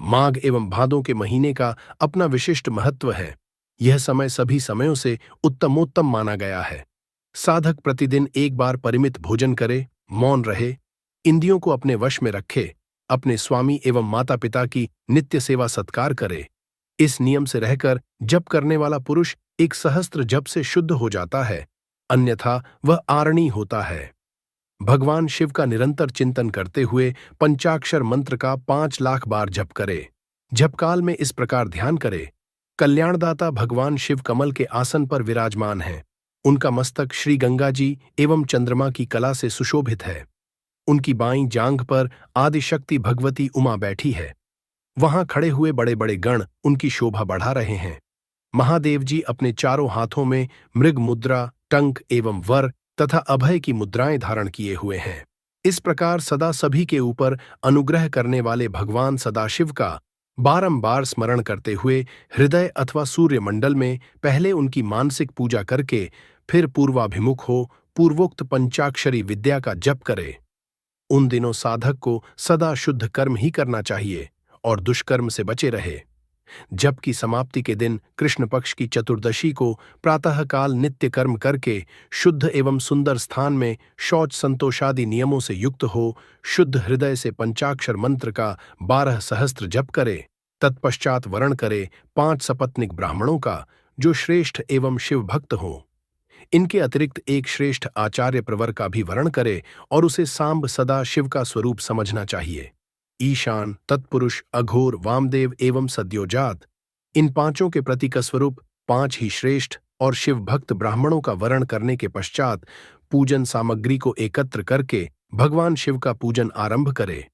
माघ एवं भादों के महीने का अपना विशिष्ट महत्व है। यह समय सभी समयों से उत्तमोत्तम माना गया है। साधक प्रतिदिन एक बार परिमित भोजन करे, मौन रहे, इंद्रियों को अपने वश में रखे, अपने स्वामी एवं माता पिता की नित्य सेवा सत्कार करे। इस नियम से रहकर जप करने वाला पुरुष एक सहस्त्र जप से शुद्ध हो जाता है, अन्यथा वह आरणी होता है। भगवान शिव का निरंतर चिंतन करते हुए पंचाक्षर मंत्र का 5 लाख बार जप करे। जपकाल में इस प्रकार ध्यान करे, कल्याणदाता भगवान शिव कमल के आसन पर विराजमान हैं। उनका मस्तक श्री गंगा जी एवं चंद्रमा की कला से सुशोभित है। उनकी बाईं जांघ पर आदिशक्ति भगवती उमा बैठी है। वहां खड़े हुए बड़े बड़े गण उनकी शोभा बढ़ा रहे हैं। महादेव जी अपने चारों हाथों में मृग मुद्रा, टंक एवं वर तथा अभय की मुद्राएं धारण किए हुए हैं। इस प्रकार सदा सभी के ऊपर अनुग्रह करने वाले भगवान सदाशिव का बारंबार स्मरण करते हुए हृदय अथवा सूर्य मंडल में पहले उनकी मानसिक पूजा करके फिर पूर्वाभिमुख हो पूर्वोक्त पंचाक्षरी विद्या का जप करे। उन दिनों साधक को सदा शुद्ध कर्म ही करना चाहिए और दुष्कर्म से बचे रहे। जप की समाप्ति के दिन कृष्ण पक्ष की चतुर्दशी को प्रातःकाल नित्य कर्म करके शुद्ध एवं सुंदर स्थान में शौच संतोषादि नियमों से युक्त हो शुद्ध हृदय से पंचाक्षर मंत्र का 12 सहस्त्र जप करे। तत्पश्चात वरण करे 5 सपत्निक ब्राह्मणों का, जो श्रेष्ठ एवं शिव भक्त हों। इनके अतिरिक्त एक श्रेष्ठ आचार्य प्रवर का भी वरण करे और उसे सांब सदा शिव का स्वरूप समझना चाहिए। ईशान, तत्पुरुष, अघोर, वामदेव एवं सद्योजात, इन पांचों के प्रतीक स्वरूप 5 ही श्रेष्ठ और शिव भक्त ब्राह्मणों का वरण करने के पश्चात पूजन सामग्री को एकत्र करके भगवान शिव का पूजन आरंभ करे।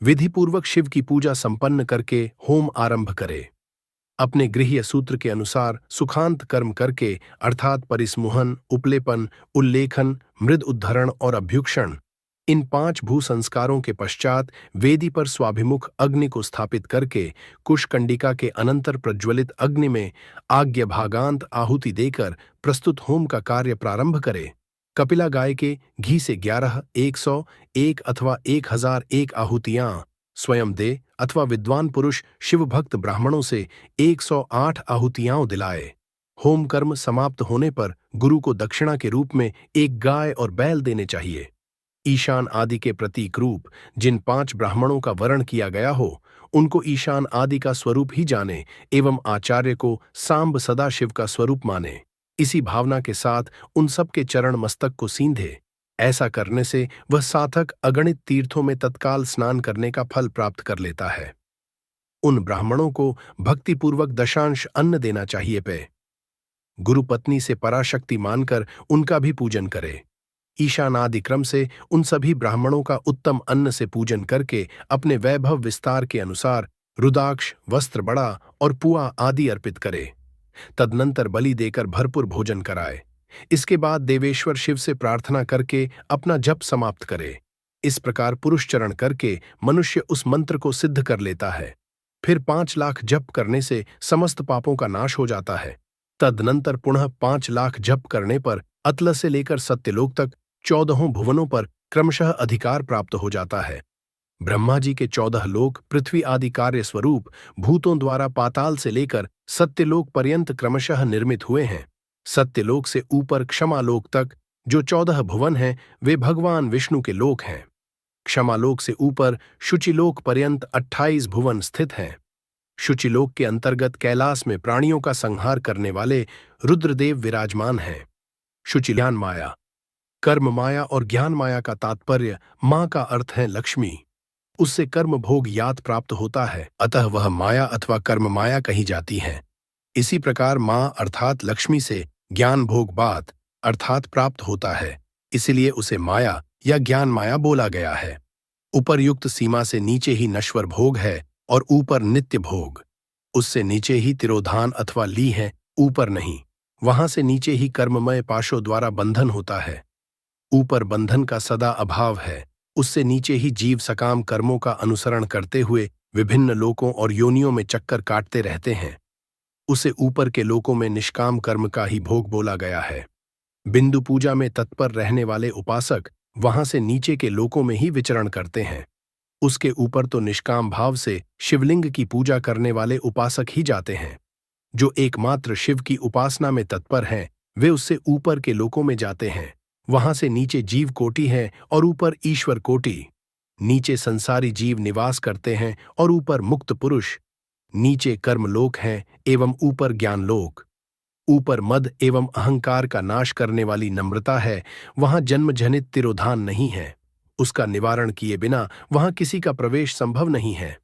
विधिपूर्वक शिव की पूजा संपन्न करके होम आरंभ करे। अपने गृह्य सूत्र के अनुसार सुखांत कर्म करके अर्थात परिसमुहन, उपलेपन, उल्लेखन, मृद उद्धरण और अभ्युक्षण, इन 5 भू संस्कारों के पश्चात वेदी पर स्वाभिमुख अग्नि को स्थापित करके कुशकंडिका के अनंतर प्रज्वलित अग्नि में आज्ञा भागांत आहुति देकर प्रस्तुत होम का कार्य प्रारंभ करे। कपिला गाय के घी से 11, 100, 1 अथवा 1001 आहुतियां स्वयं दे अथवा विद्वान पुरुष शिव भक्त ब्राह्मणों से 108 आहुतियां दिलाए। होम कर्म समाप्त होने पर गुरु को दक्षिणा के रूप में एक गाय और बैल देने चाहिए। ईशान आदि के प्रतीक रूप जिन 5 ब्राह्मणों का वरण किया गया हो, उनको ईशान आदि का स्वरूप ही जाने एवं आचार्य को सांब सदाशिव का स्वरूप माने। इसी भावना के साथ उन सब के चरण मस्तक को सींधे। ऐसा करने से वह साधक अगणित तीर्थों में तत्काल स्नान करने का फल प्राप्त कर लेता है। उन ब्राह्मणों को भक्तिपूर्वक दशांश अन्न देना चाहिए। गुरु पत्नी से पराशक्ति मानकर उनका भी पूजन करे। ईशानादि क्रम से उन सभी ब्राह्मणों का उत्तम अन्न से पूजन करके अपने वैभव विस्तार के अनुसार रुद्राक्ष, वस्त्र बड़ा और पुआ आदि अर्पित करे। तदनंतर बलि देकर भरपूर भोजन कराए। इसके बाद देवेश्वर शिव से प्रार्थना करके अपना जप समाप्त करे। इस प्रकार पुरुष चरण करके मनुष्य उस मंत्र को सिद्ध कर लेता है। फिर 5 लाख जप करने से समस्त पापों का नाश हो जाता है। तदनंतर पुनः 5 लाख जप करने पर अतल से लेकर सत्यलोक तक 14 भुवनों पर क्रमशः अधिकार प्राप्त हो जाता है। ब्रह्मा जी के 14 लोक पृथ्वी आदि कार्य स्वरूप भूतों द्वारा पाताल से लेकर सत्यलोक पर्यंत क्रमशः निर्मित हुए हैं। सत्यलोक से ऊपर क्षमालोक तक जो 14 भुवन हैं वे भगवान विष्णु के लोक हैं। क्षमालोक से ऊपर शुचिलोक पर्यंत 28 भुवन स्थित हैं। शुचिलोक के अंतर्गत कैलाश में प्राणियों का संहार करने वाले रुद्रदेव विराजमान हैं। शुचि ज्ञान माया, कर्म माया और ज्ञान माया का तात्पर्य मां का अर्थ है लक्ष्मी। उससे कर्म भोग यात प्राप्त होता है, अतः वह माया अथवा कर्म माया कही जाती है। इसी प्रकार मां अर्थात लक्ष्मी से ज्ञान भोग बात अर्थात प्राप्त होता है, इसलिए उसे माया या ज्ञान माया बोला गया है। उपर्युक्त सीमा से नीचे ही नश्वर भोग है और ऊपर नित्य भोग। उससे नीचे ही तिरोधान अथवा ली है, ऊपर नहीं। वहां से नीचे ही कर्ममय पाशों द्वारा बंधन होता है। ऊपर बंधन का सदा अभाव है। उससे नीचे ही जीव सकाम कर्मों का अनुसरण करते हुए विभिन्न लोकों और योनियों में चक्कर काटते रहते हैं। उसे ऊपर के लोकों में निष्काम कर्म का ही भोग बोला गया है। बिंदु पूजा में तत्पर रहने वाले उपासक वहां से नीचे के लोकों में ही विचरण करते हैं। उसके ऊपर तो निष्काम भाव से शिवलिंग की पूजा करने वाले उपासक ही जाते हैं। जो एकमात्र शिव की उपासना में तत्पर हैं, वे उससे ऊपर के लोकों में जाते हैं। वहां से नीचे जीव कोटि है और ऊपर ईश्वर कोटि। नीचे संसारी जीव निवास करते हैं और ऊपर मुक्त पुरुष। नीचे कर्मलोक हैं एवं ऊपर ज्ञानलोक। ऊपर मद एवं अहंकार का नाश करने वाली नम्रता है, वहां जन्मजनित तिरोधान नहीं है। उसका निवारण किए बिना वहां किसी का प्रवेश संभव नहीं है।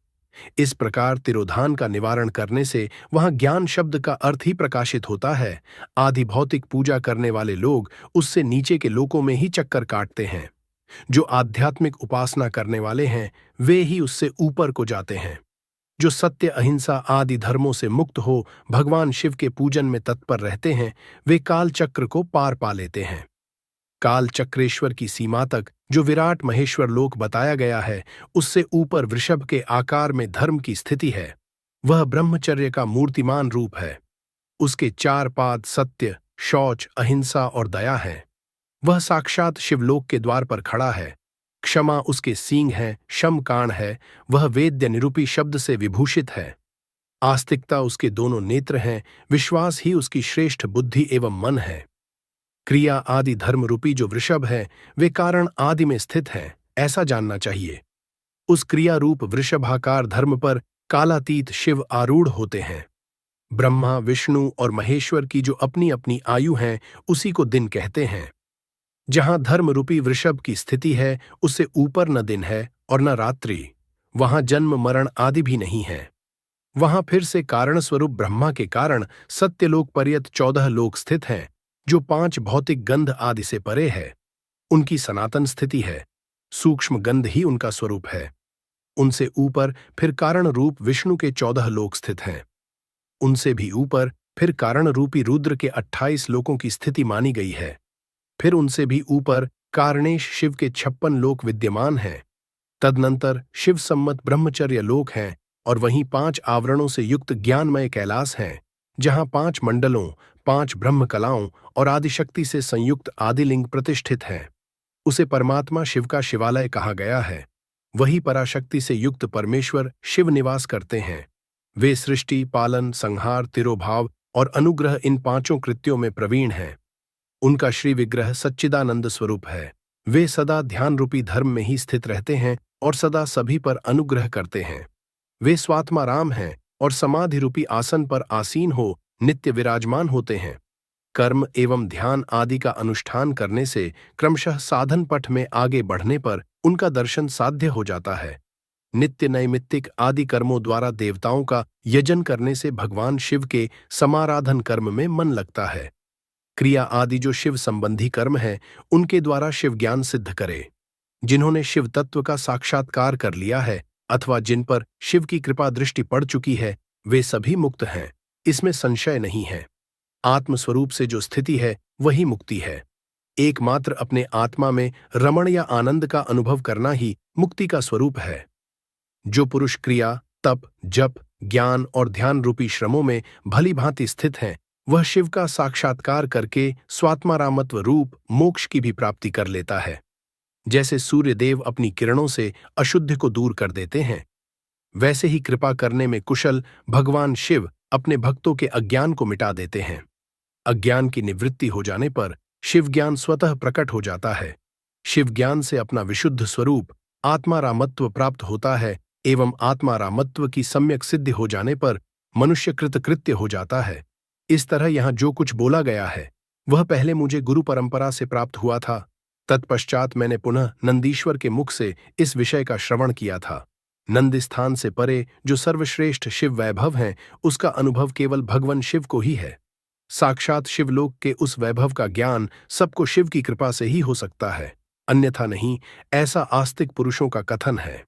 इस प्रकार तिरोधान का निवारण करने से वहां ज्ञान शब्द का अर्थ ही प्रकाशित होता है। आदि भौतिक पूजा करने वाले लोग उससे नीचे के लोकों में ही चक्कर काटते हैं। जो आध्यात्मिक उपासना करने वाले हैं वे ही उससे ऊपर को जाते हैं। जो सत्य अहिंसा आदि धर्मों से मुक्त हो भगवान शिव के पूजन में तत्पर रहते हैं, वे काल चक्र को पार पा लेते हैं। काल चक्रेश्वर की सीमा तक जो विराट महेश्वर लोक बताया गया है, उससे ऊपर वृषभ के आकार में धर्म की स्थिति है। वह ब्रह्मचर्य का मूर्तिमान रूप है। उसके 4 पाद सत्य, शौच, अहिंसा और दया है। वह साक्षात शिवलोक के द्वार पर खड़ा है। क्षमा उसके सींग है, शम कान है, वह वेद्य निरूपी शब्द से विभूषित है। आस्तिकता उसके दोनों नेत्र हैं, विश्वास ही उसकी श्रेष्ठ बुद्धि एवं मन है। क्रिया आदि धर्म रूपी जो वृषभ है वे कारण आदि में स्थित हैं, ऐसा जानना चाहिए। उस क्रिया रूप वृषभाकार धर्म पर कालातीत शिव आरूढ़ होते हैं। ब्रह्मा, विष्णु और महेश्वर की जो अपनी अपनी आयु है उसी को दिन कहते हैं। जहां धर्म रूपी वृषभ की स्थिति है उससे ऊपर न दिन है और न रात्रि। वहां जन्म मरण आदि भी नहीं है। वहां फिर से कारण स्वरूप ब्रह्मा के कारण सत्यलोक पर्यंत 14 लोक स्थित हैं, जो 5 भौतिक गंध आदि से परे है। उनकी सनातन स्थिति है। सूक्ष्म गंध ही उनका स्वरूप है। उनसे ऊपर फिर कारण रूप विष्णु के 14 लोक स्थित हैं। उनसे भी ऊपर फिर कारण रूपी रुद्र के 28 लोकों की स्थिति मानी गई है। फिर उनसे भी ऊपर कारणेश शिव के 56 लोक विद्यमान हैं। तदनंतर शिव सम्मत ब्रह्मचर्य लोक हैं और वहीं 5 आवरणों से युक्त ज्ञानमय कैलाश हैं, जहां 5 मंडलों, 5 ब्रह्म कलाओं और आदिशक्ति से संयुक्त आदिलिंग प्रतिष्ठित हैं। उसे परमात्मा शिव का शिवालय कहा गया है। वही पराशक्ति से युक्त परमेश्वर शिव निवास करते हैं। वे सृष्टि, पालन, संहार, तिरोभाव और अनुग्रह इन 5 कृत्यों में प्रवीण हैं। उनका श्री विग्रह सच्चिदानंद स्वरूप है। वे सदा ध्यान रूपी धर्म में ही स्थित रहते हैं और सदा सभी पर अनुग्रह करते हैं। वे स्वात्मा राम हैं और समाधि रूपी आसन पर आसीन हो नित्य विराजमान होते हैं। कर्म एवं ध्यान आदि का अनुष्ठान करने से क्रमशः साधन पथ में आगे बढ़ने पर उनका दर्शन साध्य हो जाता है। नित्य नैमित्तिक आदि कर्मों द्वारा देवताओं का यजन करने से भगवान शिव के समाराधन कर्म में मन लगता है। क्रिया आदि जो शिव संबंधी कर्म है उनके द्वारा शिव ज्ञान सिद्ध करे। जिन्होंने शिव तत्व का साक्षात्कार कर लिया है अथवा जिन पर शिव की कृपा दृष्टि पड़ चुकी है वे सभी मुक्त हैं। इसमें संशय नहीं है। आत्मस्वरूप से जो स्थिति है वही मुक्ति है। एकमात्र अपने आत्मा में रमण या आनंद का अनुभव करना ही मुक्ति का स्वरूप है। जो पुरुष क्रिया, तप, जप, ज्ञान और ध्यान रूपी श्रमों में भली भांति स्थित हैं, वह शिव का साक्षात्कार करके स्वात्मारामत्व रूप मोक्ष की भी प्राप्ति कर लेता है। जैसे सूर्य देव अपनी किरणों से अशुद्ध को दूर कर देते हैं, वैसे ही कृपा करने में कुशल भगवान शिव अपने भक्तों के अज्ञान को मिटा देते हैं। अज्ञान की निवृत्ति हो जाने पर शिव ज्ञान स्वतः प्रकट हो जाता है। शिव ज्ञान से अपना विशुद्ध स्वरूप आत्मारामत्व प्राप्त होता है एवं आत्मारामत्व की सम्यक सिद्धि हो जाने पर मनुष्य कृतकृत्य हो जाता है। इस तरह यहाँ जो कुछ बोला गया है वह पहले मुझे गुरु परंपरा से प्राप्त हुआ था। तत्पश्चात मैंने पुनः नंदीश्वर के मुख से इस विषय का श्रवण किया था। नंद स्थान से परे जो सर्वश्रेष्ठ शिव वैभव हैं, उसका अनुभव केवल भगवान शिव को ही है। साक्षात शिवलोक के उस वैभव का ज्ञान सबको शिव की कृपा से ही हो सकता है, अन्यथा नहीं, ऐसा आस्तिक पुरुषों का कथन है।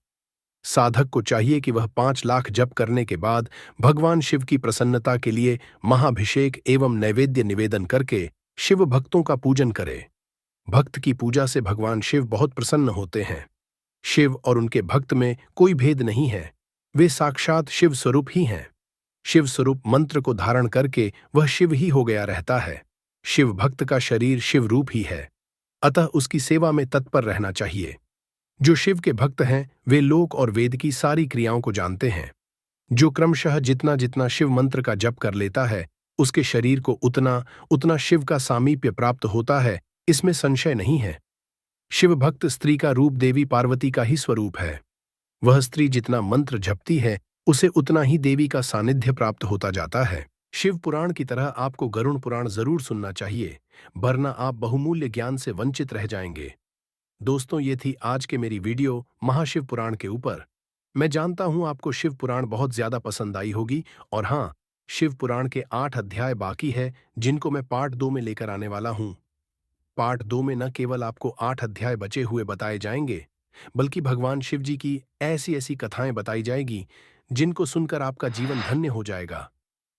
साधक को चाहिए कि वह 5 लाख जप करने के बाद भगवान शिव की प्रसन्नता के लिए महाभिषेक एवं नैवेद्य निवेदन करके शिव भक्तों का पूजन करे। भक्त की पूजा से भगवान शिव बहुत प्रसन्न होते हैं। शिव और उनके भक्त में कोई भेद नहीं है, वे साक्षात शिव स्वरूप ही हैं। शिव स्वरूप मंत्र को धारण करके वह शिव ही हो गया रहता है। शिव भक्त का शरीर शिव रूप ही है, अतः उसकी सेवा में तत्पर रहना चाहिए। जो शिव के भक्त हैं वे लोक और वेद की सारी क्रियाओं को जानते हैं। जो क्रमशः जितना जितना शिव मंत्र का जप कर लेता है, उसके शरीर को उतना उतना शिव का सामीप्य प्राप्त होता है, इसमें संशय नहीं है। शिव भक्त स्त्री का रूप देवी पार्वती का ही स्वरूप है। वह स्त्री जितना मंत्र जपती है उसे उतना ही देवी का सानिध्य प्राप्त होता जाता है। शिव पुराण की तरह आपको गरुड़ पुराण जरूर सुनना चाहिए, वरना आप बहुमूल्य ज्ञान से वंचित रह जाएंगे। दोस्तों, ये थी आज के मेरी वीडियो महाशिव पुराण के ऊपर। मैं जानता हूं आपको शिव पुराण बहुत ज्यादा पसंद आई होगी, और हाँ, शिव पुराण के 8 अध्याय बाकी है जिनको मैं पार्ट 2 में लेकर आने वाला हूं। पार्ट 2 में न केवल आपको 8 अध्याय बचे हुए बताए जाएंगे, बल्कि भगवान शिव जी की ऐसी ऐसी कथाएं बताई जाएगी जिनको सुनकर आपका जीवन धन्य हो जाएगा।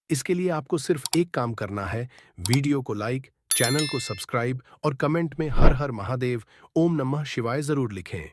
इसके लिए आपको सिर्फ एक काम करना है, वीडियो को लाइक, चैनल को सब्सक्राइब और कमेंट में हर हर महादेव, ओम नमः शिवाय जरूर लिखें।